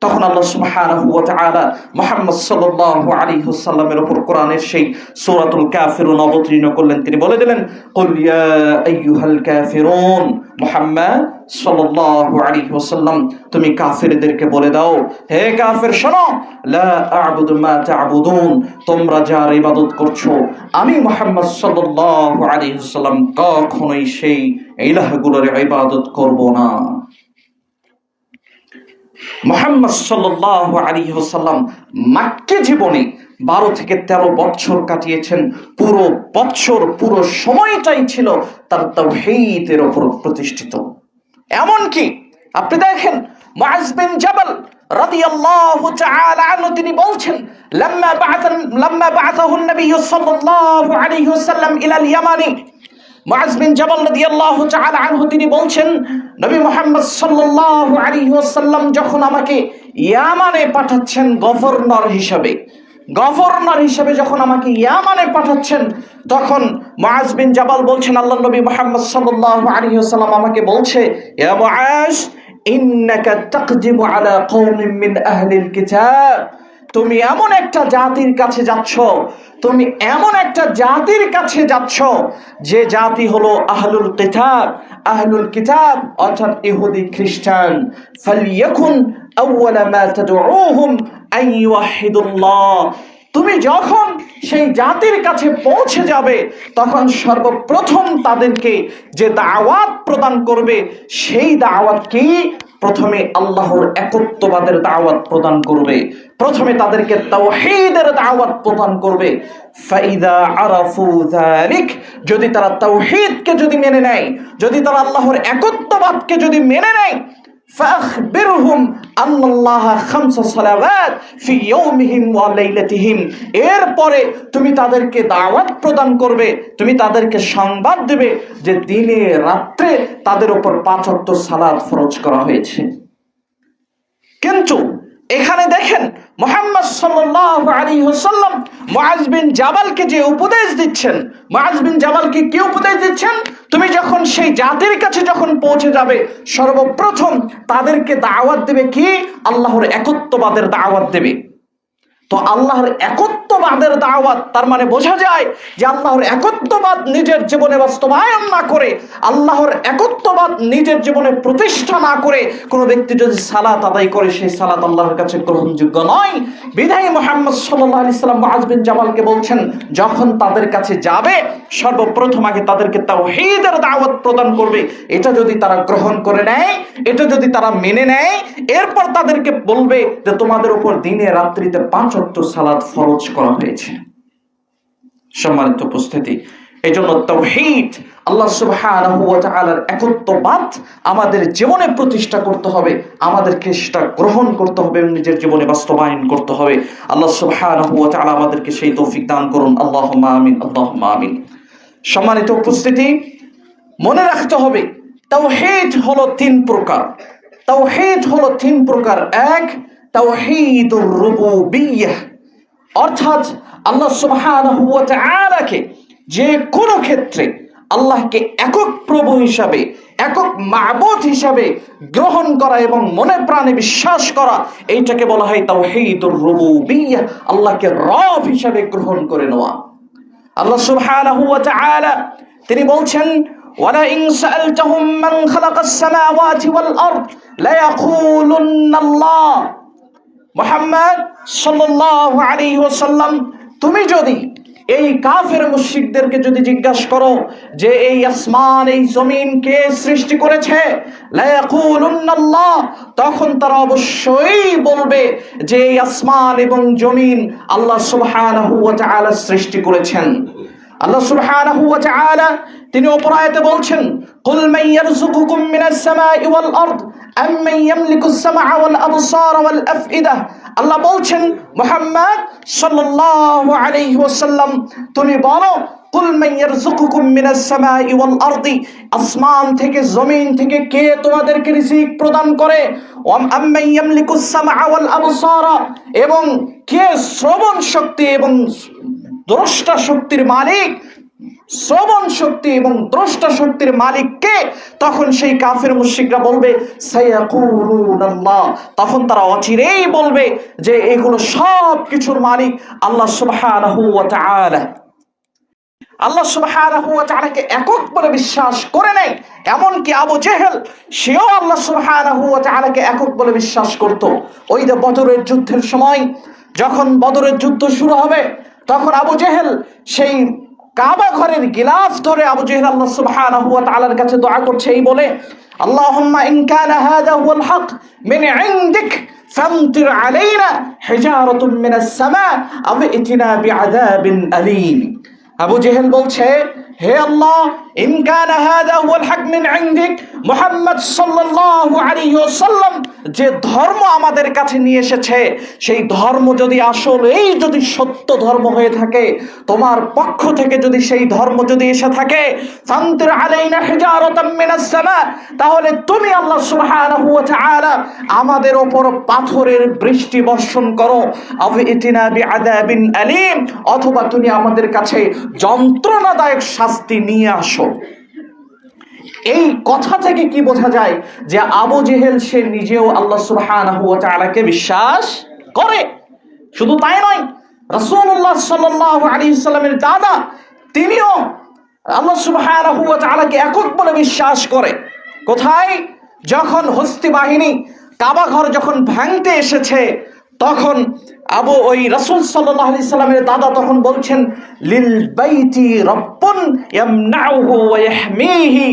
তখন আল্লাহ সুবহানাহু ওয়া তাআলা মুহাম্মদ সাল্লাল্লাহু আলাইহি ওয়াসাল্লামের উপর কোরআনের সেই সূরাতুল কাফিরুন অবতীর্ণ করলেন। তিনি বলে দিলেন, কুল ইয়া আইয়ুহাল কাফিরুন, মুহাম্মদ সাল্লাল্লাহু আলাইহি ওয়াসাল্লাম তুমি কাফেরদেরকে বলে দাও, হে কাফের শোনো, লা আ'বুদু মা তা'বুদুন, তোমরা যার ইবাদত করছো আমি মুহাম্মদ সাল্লাল্লাহু আলাইহি ওয়াসাল্লাম কখনোই সেই ইলাহগুলোর ইবাদত করব না। মুহাম্মদ সাল্লাল্লাহু আলাইহি ওয়াসাল্লাম মক্কা জীবনে 12 থেকে 13 বছর কাটিয়েছেন। পুরো সময়টাই ছিল তার তাওহীদের উপর প্রতিষ্ঠিত। এমনকি আপনি দেখেন মুআজ বিন জাবাল রাদিয়াল্লাহু তাআলা আনহু তিনি বলছেন, লাম্মা বা'আথাহু নবী সাল্লাল্লাহু আলাইহি ওয়াসাল্লাম ইলাল ইয়ামানি, মুআজ বিন জাবাল রাদিয়াল্লাহু তাআলা আনহু তিনি বলছেন, নবী মুহাম্মদ সাল্লাল্লাহু আলাইহি ওয়াসাল্লাম যখন আমাকে ইয়ামানে পাঠাচ্ছেন গভর্নর হিসেবে যখন আমাকে ইয়ামানে পাঠাচ্ছেন, তখন মুআজ বিন জাবাল বলছেন, আল্লাহর নবী মুহাম্মদ সাল্লাল্লাহু আলাইহি ওয়াসাল্লাম আমাকে বলছে, ইয়া মুআজ ইন্নাকা তাকদিমু আলা কওমিন মিন আহলিল কিতাব, তুমি এমন একটা জাতির কাছে যাচ্ছ যে জাতি হলো আহলুল কিতাব অর্থাৎ ইহুদি খ্রিস্টান। ফালিয়াকুন আউওয়ালা মা তাদউহুম আন ইউহিদুল্লাহ, তুমি যখন সেই জাতির কাছে পৌঁছে যাবে তখন সর্বপ্রথম তাদেরকে যে দাওয়াত প্রদান করবে সেই দাওয়াত কি? প্রথমে আল্লাহর একত্ববাদের দাওয়াত প্রদান করবে, প্রথমে তাদেরকে তাওহীদের দাওয়াত প্রদান করবে। ফাইদা আরাফু যালিক, যদি তারা তাওহীদকে যদি মেনে নেয়, যদি তারা আল্লাহর একত্ববাদকে যদি মেনে নেয়, ফাখবিরহুম আন্নাল্লাহা খামসা সালাওয়াত ফি ইয়াউমিহিম ওয়া লাইলাতিহিম, এরপরে তুমি তাদেরকে দাওয়াত প্রদান করবে, তুমি তাদেরকে সংবাদ দেবে যে দিনে রাত্রে তাদের উপর 5 ওয়াক্ত সালাত ফরজ করা হয়েছে। কিন্তু এখানে দেখেন মুহাম্মদ সাল্লাল্লাহু আলাইহি ওয়াসাল্লাম মুআজ বিন জাবালকে যে উপদেশ দিচ্ছেন, মুআজ বিন জাবালকে কি উপদেশ দিচ্ছেন? তুমি যখন সেই জাতির কাছে যখন পৌঁছে যাবে সর্বপ্রথম তাদেরকে দাওয়াত দেবে কি? আল্লাহর একত্ববাদের দাওয়াত দেবে। তো আল্লাহর একত্ববাদের দাওয়াত, তার মানে বোঝা যায় যে আল্লাহর একত্ববাদ নিজের জীবনে বাস্তবায়ন না করে, আল্লাহর একত্ববাদ নিজের জীবনে প্রতিষ্ঠা না করে কোনো ব্যক্তি যদি সালাত আদায় করে সেই সালাত আল্লাহর কাছে গ্রহণযোগ্য নয়। বিধায়ী মুহাম্মদ সাল্লাল্লাহু আলাইহি সাল্লাম মুআজ বিন জাবালকে বলছেন, যখন তাদের কাছে যাবে সর্বপ্রথম আগে তাদেরকে তাওহীদের দাওয়াত প্রদান করবে। এটা যদি তারা গ্রহণ করে নেয়, এটা যদি তারা মেনে নেয়, এরপর তাদেরকে বলবে যে তোমাদের উপর দিনে রাত্রিতে 5 ওয়াক্ত সালাত ফরজ করা হয়েছে। সম্মানিত উপস্থিতি, এজন্য তাওহীদ, আল্লাহ সুবহানাহু ওয়া তাআলার একত্ববাদ আমাদের জীবনে প্রতিষ্ঠা করতে হবে, আমাদেরকে সেটা গ্রহণ করতে হবে এবং নিজের জীবনে বাস্তবায়ন করতে হবে। আল্লাহ সুবহানাহু ওয়া তাআলা আমাদেরকে সেই তৌফিক দান করুন। আল্লাহুম্মা আমিন, আল্লাহুম্মা আমিন। সম্মানিত উপস্থিতি, মনে রাখতে হবে তাওহীদ হলো 3 প্রকার। এক, তাওহীদুর রুবুবিয়্যাহ, অর্থাৎ আল্লাহ সুবহানাহু ওয়া তাআলাকে যে কোনো ক্ষেত্রে আল্লাহকে একক প্রভু হিসাবে, একক মাবুদ হিসাবে গ্রহণ করা এবং মনে প্রাণে বিশ্বাস করা, এইটাকে বলা হয় তাওহীদুর রুবুবিয়্যাহ, আল্লাহকে রব হিসাবে গ্রহণ করে নেওয়া। আল্লাহ সুবহানাহু ওয়া তাআলা তিনি বলছেন, ওয়ালাইন সাআলতাহুম মান খালাকাস সামাওয়াতি ওয়াল আরদ লায়াকুলুন্নাল্লাহ। মুহাম্মদ সাল্লাল্লাহু আলাইহি ওয়াসাল্লাম, তুমি যদি এই কাফের মুশরিকদেরকে যদি জিজ্ঞাসা করো যে এই আসমান এই জমিন কে সৃষ্টি করেছে, লায়াকুলুন্নাল্লাহ, তখন তারা অবশ্যই বলবে যে এই আসমান এবং জমিন আল্লাহ সুবহানাহু ওয়া তাআলা সৃষ্টি করেছেন। আল্লাহ সুবহানাহু ওয়া তাআলা তিনি অপর আয়াতে বলছেন, কুল মান ইয়ারযুকুকুম মিনাস সামাই ওয়াল আরদ আম্মান ইয়ামলিকুস সামআ ওয়াল আবসার ওয়াল আফইদা। আল্লাহ বলছেন, মুহাম্মদ সাল্লাল্লাহু আলাইহি ওয়াসাল্লাম, তুমি বলো, কুল মান ইয়ারযুকুকুম মিনাস সামাই ওয়াল আরদি, আসমান থেকে জমিন থেকে কে তোমাদেরকে রিজিক প্রদান করে, আম্মান ইয়ামলিকুস সামআ ওয়াল আবসার, এবং কে শ্রবণ শক্তি এবং দ্রষ্টা শক্তির মালিক, শ্রবণ শক্তি এবং দ্রষ্টা শক্তির মালিক কে? তখন সেই কাফের মুশরিকরা বলবে সায়াকুলুনাল্লাহ, তখন তারা অচিরেই বলবে যে এগুলো সব কিছুর মালিক আল্লাহ সুবহানাহু ওয়া তাআলা। আল্লাহ সুবহানাহু ওয়া তাআলাকে একক বলে বিশ্বাস করে নেয়। এমনকি আবু জেহেল, সেও আল্লাহ সুবহানাহু ওয়া তাআলাকে একক বলে বিশ্বাস করত। ওই যে বদরের যুদ্ধের সময়, যখন বদরের যুদ্ধ শুরু হবে, তখন আবু জেহেল সেই কাবা ঘরের গিলাফ ধরে আবু জেহেল আল্লাহ সুবহানাহু ওয়া তাআলার কাছে দোয়া করছে এই বলে, আল্লাহুম্মা ইন কানা হাযা হুয়াল হক মিন ইনদিক ফামতির আলাইনা হিজারাতুম মিনাস সামা আও ইতিনা বিআযাবিন আলীম। আবু জেহেল বলছে, হে আল্লাহ, ইন কানা হাযা হুয়াল হক মিন ইনদিক, মুহাম্মদ সাল্লাল্লাহু আলাইহি ওয়াসাল্লাম যে ধর্ম আমাদের কাছে নিয়ে এসেছে, সেই ধর্ম যদি আসলেই যদি সত্য ধর্ম হয়ে থাকে, তোমার পক্ষ থেকে যদি সেই ধর্ম যদি এসে থাকে, ফামতির আলাইনা হিজারাতাম মিনাস সামা, তাহলে তুমি আল্লাহ সুবহানাহু ওয়া তাআলা আমাদের উপর পাথরের বৃষ্টি বর্ষণ করো, আও ইতিনা বিআযাবিন আলীম, অথবা তুমি আমাদের কাছে যন্ত্রণাদায়ক শাস্তি নিয়ে আসো। এই কথা থেকে কি বোঝা যায় যে আবু জেহেল সে নিজেও আল্লাহ সুবহানাহু ওয়া তাআলাকে বিশ্বাস করে। শুধু তাই নয়, রাসূলুল্লাহ সাল্লাল্লাহু আলাইহি সাল্লামের দাদা তিনিও আল্লাহ সুবহানাহু ওয়া তাআলাকে একক বলে বিশ্বাস করে। কোথায়? যখন হস্তি বাহিনী কাবা ঘর যখন ভাঙতে এসেছে, তখন ওই রাসূল সাল্লাল্লাহু আলাইহি সাল্লামের দাদা তখন বলছেন, লিল বাইতি রাব্বুন ইয়ামনাউহু ওয়া ইয়াহমিহি,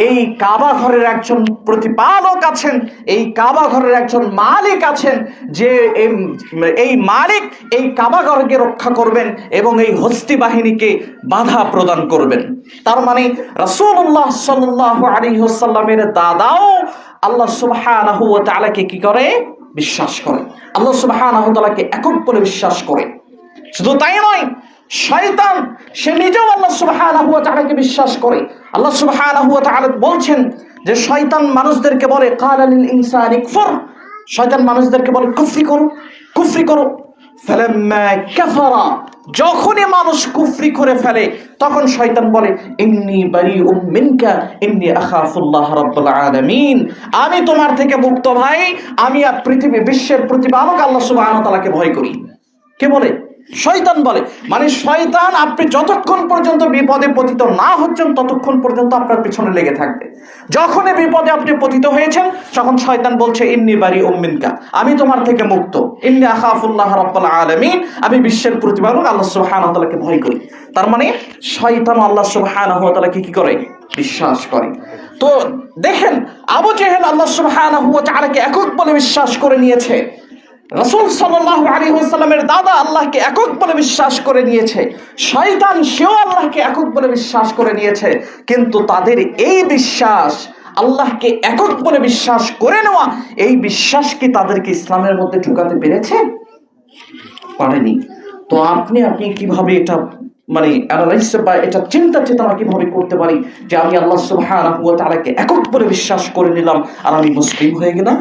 এই কাবা ঘরের একজন প্রতিপালক আছেন, এই কাবা ঘরের একজন মালিক আছেন, যে এই মালিক এই কাবা ঘরকে রক্ষা করবেন এবং এই হস্তি বাহিনীকে বাধা প্রদান করবেন। তার মানে রাসূলুল্লাহ সাল্লাল্লাহু আলাইহি ওয়াসাল্লামের দাদাও আল্লাহ সুবহানাহু ওয়া তাআলাকে কি করে? বিশ্বাস করে। আল্লাহ সুবহানাহু ওয়া তাআলাকে একক বলে বিশ্বাস করে। শুধু তাই নয়, শয়তান সে নিজেও আল্লাহ সুবহানাহু ওয়া তাআলাকে বিশ্বাস করে। আল্লাহ সুবহানাহু ওয়া তাআলা বলছেন যে শয়তান মানুষদেরকে বলে, ক্বালা লিল ইনসানি কুফর, শয়তান মানুষদেরকে বলে কুফরি করো, কুফরি করো। ফালাম্মা কাফারা, যখনই মানুষ কুফরি করে ফেলে, তখন শয়তান বলে, ইন্নী বারিউম মিনকা ইন্নী আখাফুল্লাহ রাব্বুল আলামিন, আমি তোমার থেকে মুক্ত ভাই, আমি পৃথিবী বিশ্বের প্রতিপালক আল্লাহ সুবহানাহু ওয়া তাআলাকে ভয় করি। কে বলে? শয়তান বলে। মানে শয়তান আপনি যতক্ষণ পর্যন্ত বিপদে পতিত না হচ্ছেন ততক্ষণ পর্যন্ত আপনার পিছনে লেগে থাকবে। যখনই বিপদে আপনি পতিত হয়েছেন, তখন শয়তান বলছে, ইন্নী বারিউম মিনকা, আমি তোমার থেকে মুক্ত, ইন্নী আখাফুল্লাহ রাব্বুল আলামিন, আমি বিশ্বের প্রতিপালক আল্লাহ সুবহানাহু ওয়া তাআলাকে ভয় করি। তার মানে শয়তান আল্লাহ সুবহানাহু ওয়া তাআলাকে কি করে? বিশ্বাস করে। তো দেখেন, আবু জেহেল আল্লাহ সুবহানাহু ওয়া তাআলাকে একক বলে বিশ্বাস করে নিয়েছে, রাসূল সাল্লাল্লাহু আলাইহি ওয়াসাল্লামের দাদা আল্লাহকে একক বলে বিশ্বাস করে নিয়েছে, শয়তান সেও আল্লাহকে একক বলে বিশ্বাস করে নিয়েছে। কিন্তু তাদের এই বিশ্বাস, আল্লাহকে একক বলে বিশ্বাস করে নেওয়া, এই বিশ্বাস কি তাদেরকে ইসলামের মধ্যে ঢুকাতে পেরেছে? পারেনি। তো আপনি কিভাবে এটা মানে অ্যানালাইজ বা এটা চিন্তা চেতনা কিভাবে করতে পারি যে আমি আল্লাহ সুবহানাহু ওয়া তাআলাকে একক বলে বিশ্বাস করে নিলাম আর আমি মুসলিম হয়ে গেলাম?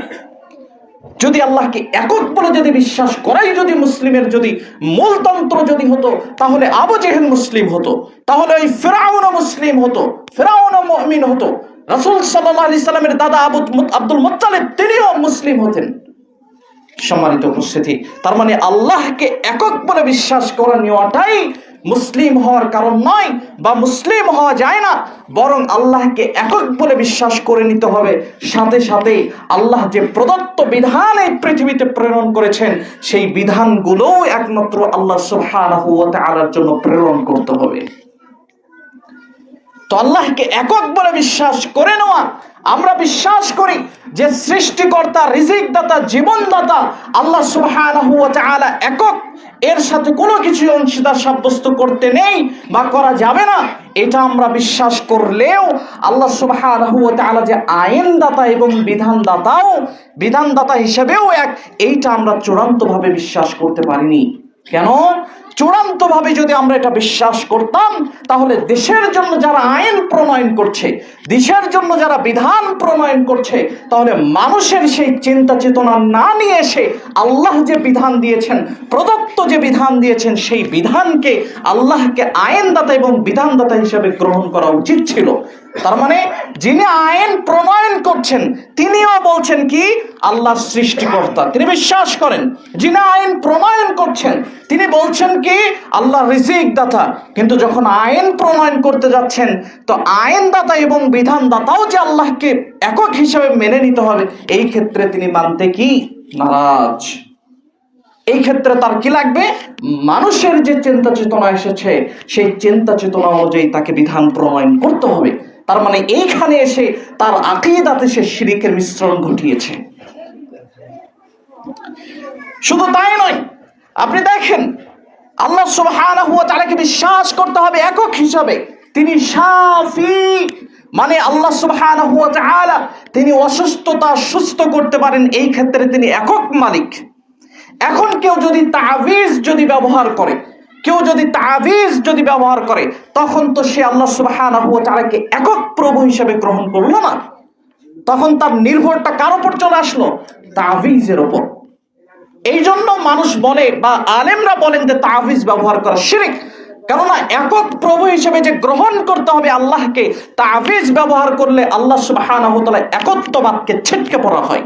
যদি আল্লাহকে একক বলে যদি বিশ্বাস করাই যদি মুসলিমের যদি মূলতন্ত্র যদি হতো, তাহলে আবু জেহেল মুসলিম হতো, তাহলে ওই ফিরআউনও মুসলিম হতো, ফিরআউনও মুমিন হতো, রাসূল সাল্লাল্লাহু আলাইহি সাল্লামের দাদা আব্দুল মুত্তালিব তিনিও মুসলিম হতেন। সম্মানিত উপস্থিতি, তার মানে আল্লাহকে একক বলে বিশ্বাস করে নেওয়াটাই মুসলিম হওয়ার কারণ নয়, বা মুসলিম হওয়া যায় না, বরং আল্লাহকে একক বলে বিশ্বাস করে নিতে হবে। সাথে সাথে আল্লাহ যে প্রদত্ত বিধান এই পৃথিবীতে প্রেরণ করেছেন, সেই বিধানগুলোও একমাত্র আল্লাহ সুবহানাহু ওয়া তাআলার জন্য প্রেরণ করতে হবে। তো আল্লাহকে একক বলে বিশ্বাস করে নেওয়া, আমরা বিশ্বাস করি যে সৃষ্টিকর্তা, রিজিকদাতা, জীবনদাতা আল্লাহ সুবহানাহু ওয়া তাআলা একক, এর সাথে কোনো কিছু অংশীদার সাব্যস্ত করতে নেই বা করা যাবে না। এটা আমরা বিশ্বাস করলেও আল্লাহ সুবহানাহু ওয়া তাআলা যে আইনদাতা এবং বিধানদাতা হিসেবেও এক, এইটা আমরা চূড়ান্তভাবে বিশ্বাস করতে পারিনি। কেন? চূড়ান্তভাবে যদি আমরা এটা বিশ্বাস করতাম, তাহলে দেশের জন্য যারা আইন প্রণয়ন করছে, দেশের জন্য যারা বিধান প্রণয়ন করছে, তাহলে মানুষের সেই চিন্তা চেতনা না নিয়ে এসে আল্লাহ যে বিধান দিয়েছেন, প্রদত্ত যে বিধান দিয়েছেন, সেই বিধানকে আল্লাহকে আইনদাতা এবং বিধানদাতা হিসেবে গ্রহণ করা উচিত ছিল। তার মানে যিনি আইন প্রণয়ন করছেন তিনিও বলছেন কি আল্লাহ সৃষ্টিকর্তা, তিনি বিশ্বাস করেন। যিনি আইন প্রণয়ন করছেন তিনি বলছেন কি আল্লাহ রিজিকদাতা। কিন্তু যখন আইন প্রণয়ন করতে যাচ্ছেন, তো আইনদাতা এবং বিধানদাতাও যে আল্লাহকে একক হিসেবে মেনে নিতে হবে, এই ক্ষেত্রে তিনি মানতে কি নারাজ। এই ক্ষেত্রে তার কি লাগবে? মানুষের যে চিন্তা চেতনা এসেছে, সেই চিন্তা চেতনা অনুযায়ী তাকে বিধান প্রণয়ন করতে হবে। তার মানে এইখানে এসে তার আকীদাতে সে শিরকের মিশ্রণ ঘটিয়েছে। শুধু তাই নয়, আপনি দেখেন আল্লাহ সুবহানাহু ওয়া তাআলাকে বিশ্বাস করতে হবে একক হিসাবে। তিনি শাফি, মানে আল্লাহ সুবহানাহু ওয়া তাআলা তিনি অসুস্থতা সুস্থ করতে পারেন, এই ক্ষেত্রে তিনি একক মালিক। এখন কেউ যদি তাবিজ ব্যবহার করে, তখন তো সে আল্লাহ সুবহানাহু ওয়া তাআলাকে একক প্রভু হিসেবে গ্রহণ করলো না। তখন তার নির্ভরটা কার উপর চলে আসলো? তাবিজের উপর। এই জন্য মানুষ বলে বা আলেমরা বলেন যে তাবিজ ব্যবহার করা শিরক। কেননা একক প্রভু হিসেবে যে গ্রহণ করতে হবে আল্লাহকে, তাবিজ ব্যবহার করলে আল্লাহ সুবহানাহু ওয়া তাআলা একত্ববাদকে ছিটকে পড়া হয়।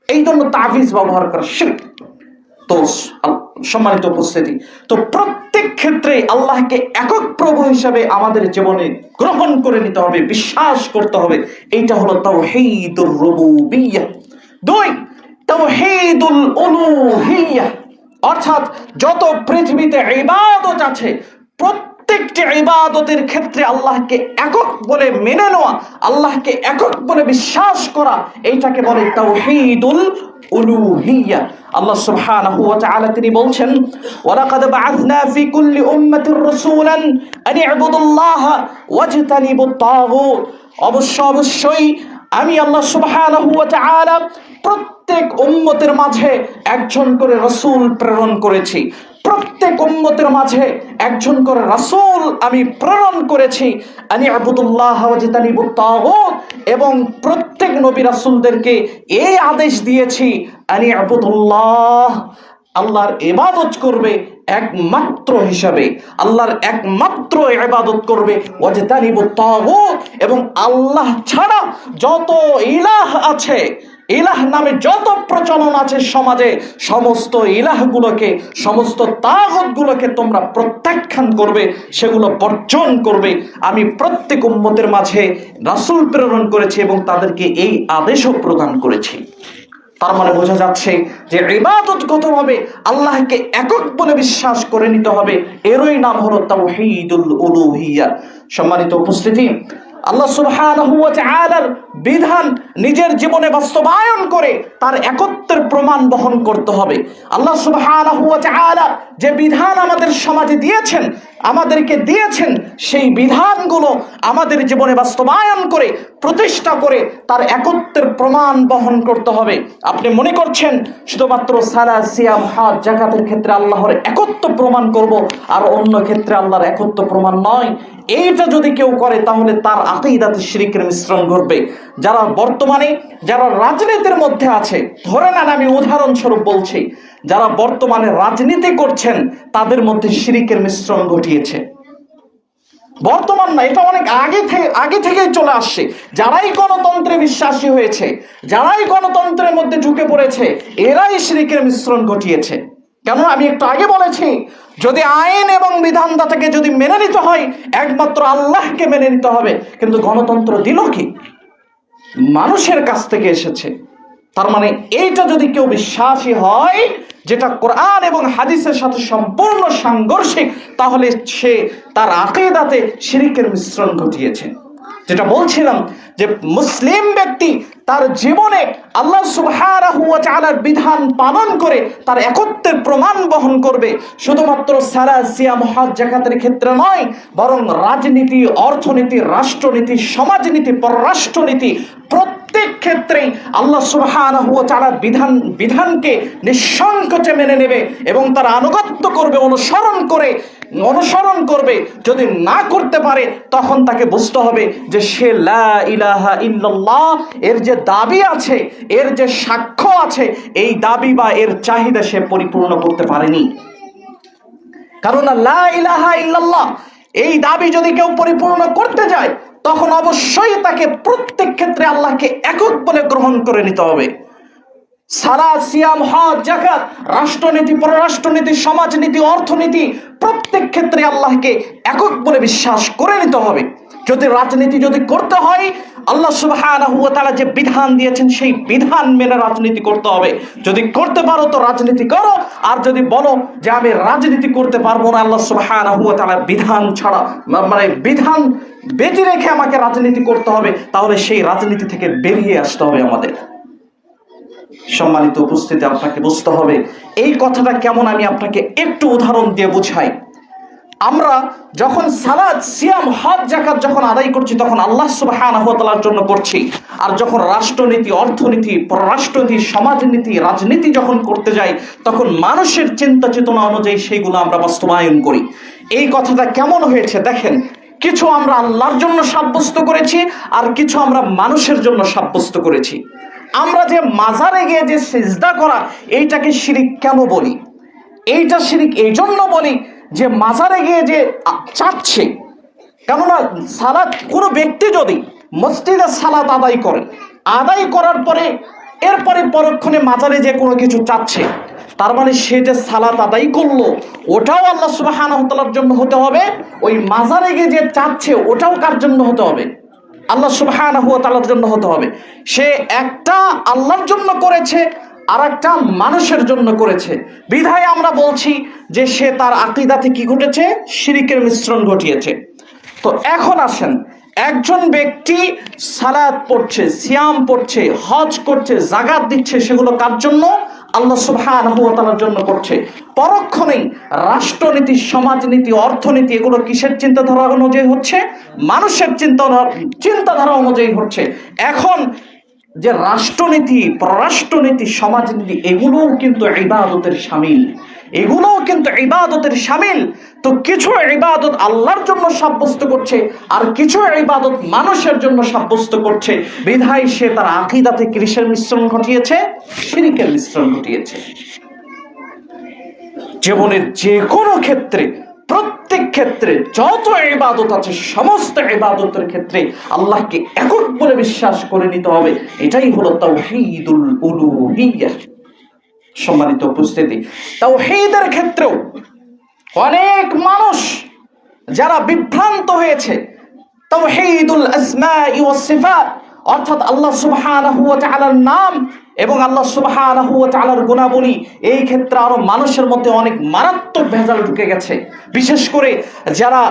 এই জন্য তাবিজ ব্যবহার করা শিরক। তো সম্মানিত উপস্থিতি, তো প্রত্যেক ক্ষেত্রে আল্লাহকে একক প্রভু হিসেবে আমাদের জীবনে গ্রহণ করে নিতে হবে, বিশ্বাস করতে হবে। এইটা হলো তাওহীদুর রুবুবিয়্যাহ। 2, তাওহীদুল উলুহিয়্যাহ, অর্থাৎ যত পৃথিবীতে ইবাদত আছে, প্রত্যেকটি ইবাদতের ক্ষেত্রে আল্লাহকে একক বলে মেনে নেওয়া, আল্লাহকে একক বলে বিশ্বাস করা, এইটাকে বলে তাওহীদুল উলুহিয়্যাহ। আল্লাহ সুবহানাহু ওয়া তাআলা তিনি বলছেন, ওয়ালাকাদ বাআসনা ফি কুল্লি উম্মাতির রাসূলান আন ইবুদুল্লাহা ওয়াজতানিবুত তাগুত। অবশ্যই আমি আল্লাহ সুবহানাহু ওয়া তাআলা প্রত্যেক উম্মতের মাঝে একজন করে রাসূল প্রেরণ করেছি। প্রত্যেক উম্মতের মাঝে একজন করে রাসূল আমি প্রেরণ করেছি। আনি আবুদুল্লাহ ওয়াজতানিবুত তাগুত, এবং প্রত্যেক নবী রাসূলদেরকে এই আদেশ দিয়েছি, আনি আবুদুল্লাহ, আল্লাহর ইবাদত করবে একমাত্র হিসাবে, আল্লাহর একমাত্র ইবাদত করবে, ওয়াজতানিবুত তাগুত, এবং আল্লাহ ছাড়া যত ইলাহ আছে, ইলাহ নামে যত প্রচলন আছে সমাজে, সমস্ত ইলাহগুলোকে, সমস্ত তাগুতগুলোকে তোমরা প্রত্যাখ্যান করবে, সেগুলো বর্জন করবে। আমি প্রত্যেক উম্মতের মাঝে রাসূল প্রেরণ করেছি এবং তাদেরকে এই আদেশও প্রদান করেছি। তার মানে বোঝা যাচ্ছে যে ইবাদতগতভাবে আল্লাহকে একক বলে বিশ্বাস করে নিতে হবে। এরই নাম হলো তাওহীদুল উলুহিয়্যাহ। সম্মানিত উপস্থিতি, আল্লাহ সুবহানাহু ওয়া তাআলার বিধান নিজের জীবনে বাস্তবায়ন করে তার একত্বের প্রমাণ বহন করতে হবে। আল্লাহ সুবহানাহু ওয়া তাআলা যে বিধান আমাদের সমাজে দিয়েছেন, আমাদেরকে দিয়েছেন, সেই বিধানগুলো আমাদের জীবনে বাস্তবায়ন করে, প্রতিষ্ঠা করে তার একত্বের প্রমাণ বহন করতে হবে। আপনি মনে করছেন শুধুমাত্র সালাত, সিয়াম, হজ, যাকাতের ক্ষেত্রে আল্লাহর একত্ব প্রমাণ করব, আর অন্য ক্ষেত্রে আল্লাহর একত্ব প্রমাণ নয়, এইটা যদি কেউ করে তাহলে তার আকীদাতে শিরকের মিশ্রণ ঘটবে। যারা রাজনীতির মধ্যে আছে, ধরে নেন, আমি উদাহরণস্বরূপ বলছি, যারা বর্তমানে রাজনীতি করছেন তাদের মধ্যে শিরকের মিশ্রণ ঘটিয়েছে। বর্তমান না, এটা অনেক আগে থেকেই চলে আসছে। যারাই গণতন্ত্রে বিশ্বাসী হয়েছে, যারাই গণতন্ত্রের মধ্যে ঢুকে পড়েছে, এরাই শিরকের মিশ্রণ ঘটিয়েছে। কেন আমি একটু আগে বলেছি, যদি আইন এবং বিধানদাতাকে যদি মেনে নিতে হয়, একমাত্র আল্লাহকে মেনে নিতে হবে। কিন্তু গণতন্ত্র দিল কি? মানুষের কাছ থেকে এসেছে। তার মানে এইটা যদি কেউ বিশ্বাসী হয় যেটা কোরআন এবং হাদিসের সাথে সম্পূর্ণ সাংঘর্ষিক, তাহলে সে তার আকীদাতে শিরকের মিশ্রণ ঘটিয়েছে। যেটা বলছিলাম যে মুসলিম ব্যক্তি তার জীবনে আল্লাহ সুবহানাহু ওয়া তাআলার বিধান পালন করে তার একত্বের প্রমাণ বহন করবে। শুধুমাত্র সালাত, সিয়াম, হজ, যাকাতের ক্ষেত্রে নয়, বরং রাজনীতি, অর্থনীতি, রাষ্ট্রনীতি, সমাজনীতি, পররাষ্ট্রনীতি প্রত্যেক ক্ষেত্রেই আল্লাহ সুবহানাহু ওয়া তাআলার বিধানকে নিঃসংকোচে মেনে নেবে এবং তার আনুগত্য করবে, অনুসরণ করবে। যদি না করতে পারে তখন তাকে বুঝতে হবে যে সে লা ইলাহা ইল্লাল্লাহ এর যে দাবি আছে, এর যে সাক্ষ্য আছে, এই দাবি বা এর চাহিদা সে পরিপূর্ণ করতে পারেনি। কারণ লা ইলাহা ইল্লাল্লাহ এই দাবি যদি কেউ পরিপূর্ণ করতে যায়, তখন অবশ্যই তাকে প্রত্যেক ক্ষেত্রে আল্লাহকে একক বলে গ্রহণ করে নিতে হবে। সালাত, সিয়াম, হজ, যাকাত, রাষ্ট্রনীতি, পররাষ্ট্রনীতি, সমাজনীতি, অর্থনীতি প্রত্যেক ক্ষেত্রে আল্লাহকে একক বলে বিশ্বাস করে নিতে হবে। যদি রাজনীতি যদি করতে হয়, আল্লাহ সুবহানাহু ওয়া তাআলা যে বিধান দিয়েছেন সেই বিধান মেনে রাজনীতি করতে হবে। যদি করতে পারো তো রাজনীতি করো, আর যদি বলো যে আমি রাজনীতি করতে পারবো না, আল্লাহ সুবহানাহু ওয়া তাআলার বিধান ছাড়া, মানে বিধান বেঁধে রেখে আমাকে রাজনীতি করতে হবে, তাহলে সেই রাজনীতি থেকে বেরিয়ে আসতে হবে আমাদের। সম্মানিত উপস্থিতি, আপনাকে বুঝতে হবে এই কথাটা কেমন। আমি আপনাকে একটু উদাহরণ দিয়ে বুঝাই। আমরা যখন সালাত, সিয়াম, হজ, যাকাত যখন আদায় করছি, তখন আল্লাহ সুবহানাহু ওয়া তাআলার জন্য করছি। আর যখন রাষ্ট্রনীতি, অর্থনীতি, পররাষ্ট্রনীতি, সমাজনীতি, রাজনীতি যখন করতে যাই, তখন মানুষের চিন্তা চেতনা অনুযায়ী সেইগুলো আমরা বাস্তবায়ন করি। এই কথাটা কেমন হয়েছে দেখেন, কিছু আমরা আল্লাহর জন্য সাব্যস্ত করেছি, আর কিছু আমরা মানুষের জন্য সাব্যস্ত করেছি। আমরা যে মাজারে গিয়ে যে সিজদা করা, এইটাকে শিরিক কেন বলি? এইটা শিরিক এই জন্য বলি যে মাজারে গিয়ে যে চাচ্ছে। কেননা সালাত, কোনো ব্যক্তি যদি মসজিদে সালাত আদায় করার পরে এরপরে পরক্ষণে মাজারে যে কোনো কিছু চাচ্ছে, তার মানে সে যে সালাত আদায় করলো ওটাও আল্লাহ সুবহানাহু ওয়া তাআলার জন্য হতে হবে। ওই মাজারে গিয়ে যে চাচ্ছে ওটাও কার জন্য হতে হবে? আল্লাহ সুবহানাহু ওয়া তাআলার জন্য হতে হবে। সে একটা আল্লাহর জন্য করেছে, আর একটা মানুষের জন্য করেছে। বিধায় আমরা বলছি যে সে তার আকীদাতে কি ঘটেছে? শিরকের মিশ্রণ ঘটিয়েছে। তো এখন আসেন, একজন ব্যক্তি সালাত পড়ছে, সিয়াম পড়ছে, হজ করছে, যাকাত দিচ্ছে, সেগুলো কার জন্য? আল্লাহ সুবহানাহু ওয়া তাআলার জন্য করছে। পরক্ষণেই রাষ্ট্রনীতি, সমাজনীতি, অর্থনীতি এগুলো কিসের চিন্তাধারা অনুযায়ী হচ্ছে? মানুষের চিন্তাধারা অনুযায়ী হচ্ছে। এখন যে রাষ্ট্রনীতি, পররাষ্ট্রনীতি, সমাজনীতি এগুলোও কিন্তু ইবাদতের শামিল। তো কিছু ইবাদত আল্লাহর জন্য সাব্যস্ত করছে, আর কিছু ইবাদত মানুষের জন্য সাব্যস্ত করছে। বিধায় সে তার আকীদাতে কিসের মিশ্রণ ঘটিয়েছে? শিরকের মিশ্রণ ঘটিয়েছে। জীবনের যে কোনো ক্ষেত্রে, প্রত্যেক ক্ষেত্রে যত ইবাদত আছে, সমস্ত ইবাদতের ক্ষেত্রে আল্লাহকে একক বলে বিশ্বাস করে নিতে হবে। এটাই হলো তাওহীদুল উলুহিয়্যাহ। সম্মানিত উপস্থিতি, তাওহীদের ক্ষেত্রেও অনেক মানুষ যারা বিভ্রান্ত হয়েছে, তাওহীদুল আসমাই ওয়াস সিফাত, অর্থাৎ আল্লাহ সুবহানাহু ওয়া তাআলার নাম এবং আল্লাহ সুবহানাহু ওয়া তাআলার গুণাবলী, এই ক্ষেত্রে আরো মানুষের মধ্যে অনেক মারাত্মক ভেজাল ঢুকে গেছে। বিশেষ করে যারা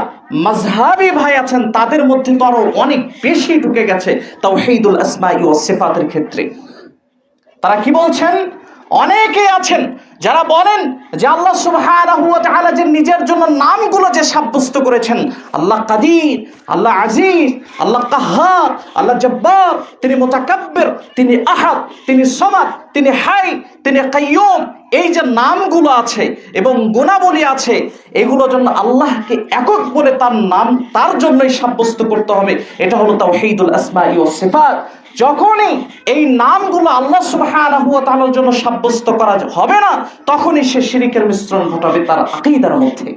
মাযহাবী ভাই আছেন তাদের মধ্যে তো আরো অনেক বেশি ঢুকে গেছে তাওহীদুল আসমাই ওয়াস সিফাতের ক্ষেত্রে। তারা কি বলছেন? অনেকে আছেন যারা বলেন যে আল্লাহ সুবহানাহু ওয়া তাআলা যে নিজের জন্য নামগুলো যে সাব্যস্ত করেছেন, আল্লাহ কাদির, আল্লাহ আজিজ, আল্লাহ কাহ্হার, আল্লাহ জব্বার, তিনি মুতাকাব্বির, তিনি আহাদ, তিনি সামাদ, তিনি হাই, তিনি কাইয়ুম, এই যে নামগুলো আছে এবং গুণাবলী আছে, এগুলোর জন্য আল্লাহকে একক বলে তার নাম তার জন্যই সাব্যস্ত করতে হবে। এটা হলো তাওহীদুল আসমাই ওয়াস সিফাত। যখনই এই নামগুলো আল্লাহ সুবহানাহু ওয়া তাআলার জন্য সাব্যস্ত করা হবে না, তখনই সে শিরকের মিশ্রণ ঘটাবে তার আকীদার মধ্যে।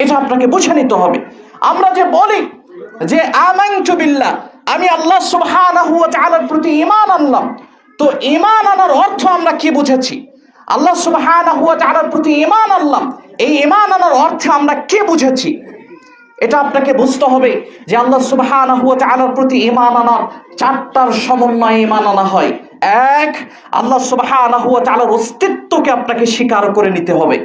এটা আপনাকে বুঝে নিতে হবে। আমরা যে বলি যে আমানতু বিল্লাহ, আমি আল্লাহ সুবহানাহু ওয়া তাআলার প্রতি ঈমান আনলাম, তো ঈমান আনার অর্থ আমরা কি বুঝেছি? আল্লাহ সুবহানাহু ওয়া তাআলার প্রতি ঈমান আনলাম। এই ঈমান আনার অর্থে আমরা কি বুঝেছি এটা আপনাকে বুঝতে হবে যে আল্লাহ সুবহানাহু ওয়া তাআলার প্রতি ঈমান আনার চারটার সমন্বয়ে ঈমান আনা হয়। এক, আল্লাহ সুবহানাহু ওয়া তাআলার অস্তিত্বকে আপনাকে স্বীকার করে নিতে হবে।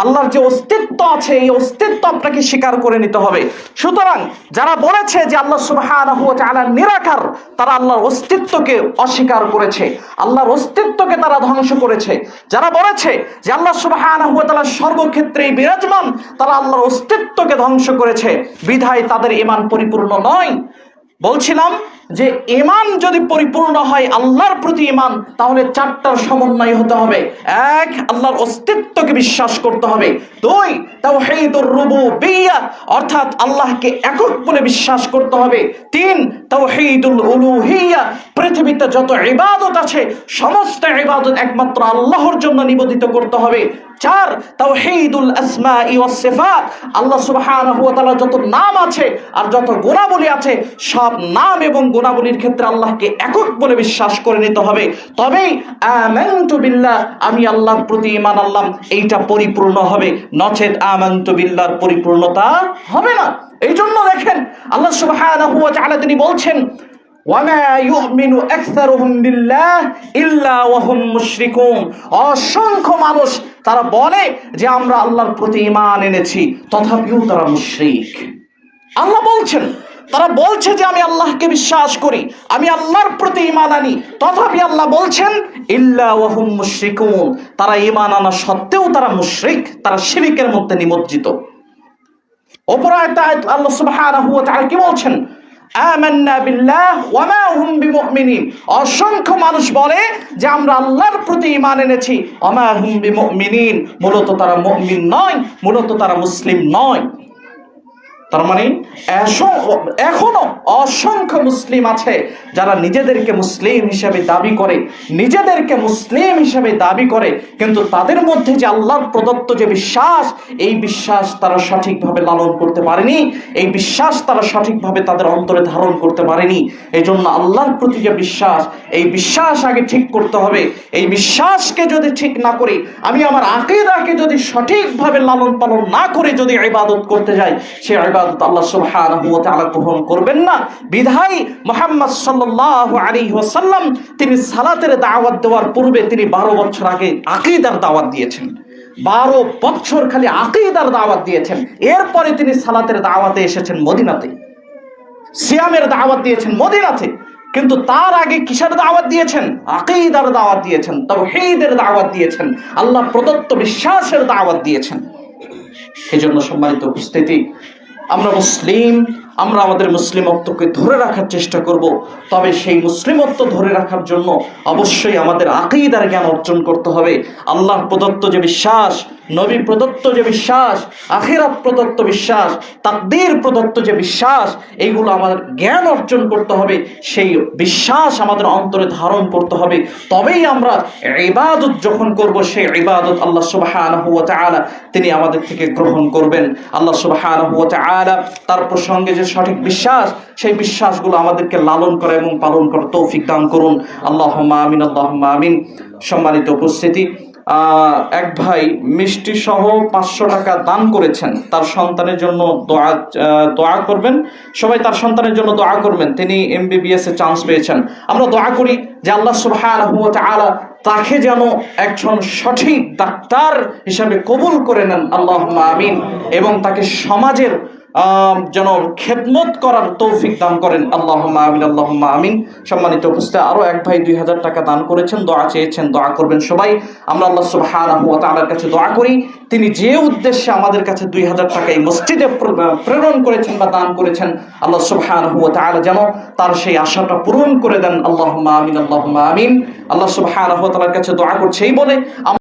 আল্লাহর যে অস্তিত্ব আছে এই অস্তিত্ব আপনাকে স্বীকার করে নিতে হবে। সুতরাং যারা বলেছে যে আল্লাহ সুবহানাহু ওয়া তাআলা নিরাকার, তারা আল্লাহর অস্তিত্বকে অস্বীকার করেছে, আল্লাহর অস্তিত্বকে তারা ধ্বংস করেছে। যারা বলেছে যে আল্লাহ সুবহানাহু ওয়া তাআলা সর্বক্ষেত্রেই বিরাজমান, তারা আল্লাহর অস্তিত্বকে ধ্বংস করেছে। বিধায় তাদের ঈমান পরিপূর্ণ নয়। বলছিলাম যে ঈমান যদি পরিপূর্ণ হয় আল্লাহর প্রতি ঈমান, তাহলে চারটার সমন্বয় হতে হবে। এক, আল্লাহর অস্তিত্বকে বিশ্বাস করতে হবে। দুই, তাওহীদুর রুবুবিয়্যা অর্থাৎ আল্লাহকে একক বলে বিশ্বাস করতে হবে। তিন, তাওহীদুল উলুহিয়্যা পৃথিবীতে যত ইবাদত আছে সমস্ত ইবাদত একমাত্র আল্লাহর জন্য নিবেদিত করতে হবে। চার, তাওহীদুল আসমাই ওয়াস সিফাত আল্লাহ সুবহানাহু ওয়া তাআলার যত নাম আছে আর যত গুণাবলী আছে সব নাম এবং গুণাবলীর ক্ষেত্রে আল্লাহকে একক বলে বিশ্বাস করে নিতে হবে। তবেই আমানতু বিল্লাহ আমি আল্লাহর প্রতি ঈমান আনলাম এইটা পরিপূর্ণ হবে। নচেত আমানতু বিল্লাহর পরিপূর্ণতা হবে না। এই জন্য দেখেন আল্লাহ সুবহানাহু ওয়া তাআলা তিনি বলছেন ওয়ামা ইউমিনু আকসারুহুম বিল্লাহ ইল্লা ওয়া হুম মুশরিকুন অসংখ্য মানুষ তারা বলে যে আমরা আল্লাহর প্রতি ঈমান এনেছি, তথাপিও তারা মুশরিক। আল্লাহ বলছেন তারা বলছে যে আমি আল্লাহকে বিশ্বাস করি, আমি আল্লাহর প্রতি ঈমান আনি, তথাপি আল্লাহ বলছেন ইল্লা ওয়া হুম মুশরিকুন তারা ঈমান আনা সত্ত্বেও তারা মুশরিক, তারা শিরকের মধ্যে নিমজ্জিত। অপর আয়াতে আল্লাহ সুবহানাহু ওয়া তাআলা কি বলছেন? আমান্না বিল্লাহ ওয়া মা হুম বিমুমিনিন অসংখ্য মানুষ বলে যে আমরা আল্লাহর প্রতি ঈমান এনেছি, ওয়া মা হুম বিমুমিনিন মূলত তারা মুমিন নয়, মূলত তারা মুসলিম নয়। তার মানে এখনো অসংখ্য মুসলিম আছে যারা নিজেদেরকে মুসলিম হিসেবে দাবি করে, নিজেদেরকে মুসলিম হিসেবে দাবি করে, কিন্তু তাদের মধ্যে যে আল্লাহর প্রদত্ত যে বিশ্বাস, এই বিশ্বাস তারা সঠিকভাবে লালন করতে পারেনি, এই বিশ্বাস তারা সঠিকভাবে তাদের অন্তরে ধারণ করতে পারেনি। এই জন্য আল্লাহর প্রতি যে বিশ্বাস, এই বিশ্বাস আগে ঠিক করতে হবে। এই বিশ্বাসকে যদি ঠিক না করি, আমি আমার আকীদাকে যদি সঠিকভাবে লালন পালন না করে যদি ইবাদত করতে যাই, সে ইবাদত আল্লাহ সুবহানাহু ওয়া তাআলা গ্রহণ করবেন না। বিধায় মুহাম্মদ সাল্লাল্লাহু আলাইহি ওয়াসাল্লাম তিনি সালাতের দাওয়াত দেওয়ার পূর্বে তিনি 12 বছর আগে আকীদার দাওয়াত দিয়েছেন। 12 বছর খালি আকীদার দাওয়াত দিয়েছেন। এরপরে তিনি সালাতের দাওয়াতে এসেছেন মদিনাতে, সিয়ামের দাওয়াত দিয়েছেন মদিনাতে। কিন্তু তার আগে কিসের দাওয়াত দিয়েছেন? আকীদার দাওয়াত দিয়েছেন, তাওহীদের দাওয়াত দিয়েছেন, আল্লাহ প্রদত্ত বিশ্বাসের দাওয়াত দিয়েছেন। এজন্য সম্মানিত উপস্থিতি, আমরা মুসলিম, আমরা আমাদের মুসলিমত্বকে ধরে রাখার চেষ্টা করব। তবে সেই মুসলিমত্ব ধরে রাখার জন্য অবশ্যই আমাদের আকীদার জ্ঞান অর্জন করতে হবে। আল্লাহর প্রদত্ত যে বিশ্বাস, নবী প্রদত্ত যে বিশ্বাস, আখিরাত প্রদত্ত বিশ্বাস, তাকদীর প্রদত্ত যে বিশ্বাস, এইগুলো আমাদের জ্ঞান অর্জন করতে হবে। সেই বিশ্বাস আমাদের অন্তরে ধারণ করতে হবে। তবেই আমরা ইবাদত যখন করব, সেই ইবাদত আল্লাহ সুবহানাহু ওয়া তাআলা তিনি আমাদের থেকে গ্রহণ করবেন। আল্লাহ সুবহানাহু ওয়া তাআলা তার প্রসঙ্গে যে সঠিক বিশ্বাস, সেই বিশ্বাসগুলো আমাদেরকে লালন করা এবং পালন করার তৌফিক দান করুন। আল্লাহুম্মা আমিন, আল্লাহুম্মা আমিন। সম্মানিত উপস্থিতি, এক ভাই মিষ্টি সহ 500 টাকা দান করেছেন। তার সন্তানের জন্য দোয়া করবেন, সবাই তার সন্তানের জন্য দোয়া করবেন। তিনি MBBS এ চান্স পেয়েছেন। আমরা দোয়া করি যে আল্লাহ সুবহানাহু ওয়া তাআলা তাকে যেন একজন সঠিক ডাক্তার হিসাবে কবুল করে নেন, আল্লাহুম্মা আমিন, এবং তাকে সমাজের যেন খেদমত করার তৌফিক দান করেন, আল্লাহুম্মা আমিন, আল্লাহুম্মা আমিন। সম্মানিত উপস্থিতি, আরো এক ভাই 2000 টাকা দান করেছেন, দোয়া চেয়েছেন, দোয়া করবেন সবাই। আমরা আল্লাহ সুবহানাহু ওয়া তাআলার কাছে দোয়া করি, তিনি যে উদ্দেশ্যে আমাদের কাছে 2000 টাকা এই মসজিদে প্রেরণ করেছেন বা দান করেছেন, আল্লাহ সুবহানাহু ওয়া তাআলা যেন তার সেই আশাটা পূরণ করে দেন, আল্লাহুম্মা আমিন, আল্লাহুম্মা আমিন। আল্লাহ সুবহানাহু ওয়া তাআলার কাছে দোয়া করছি এই বলে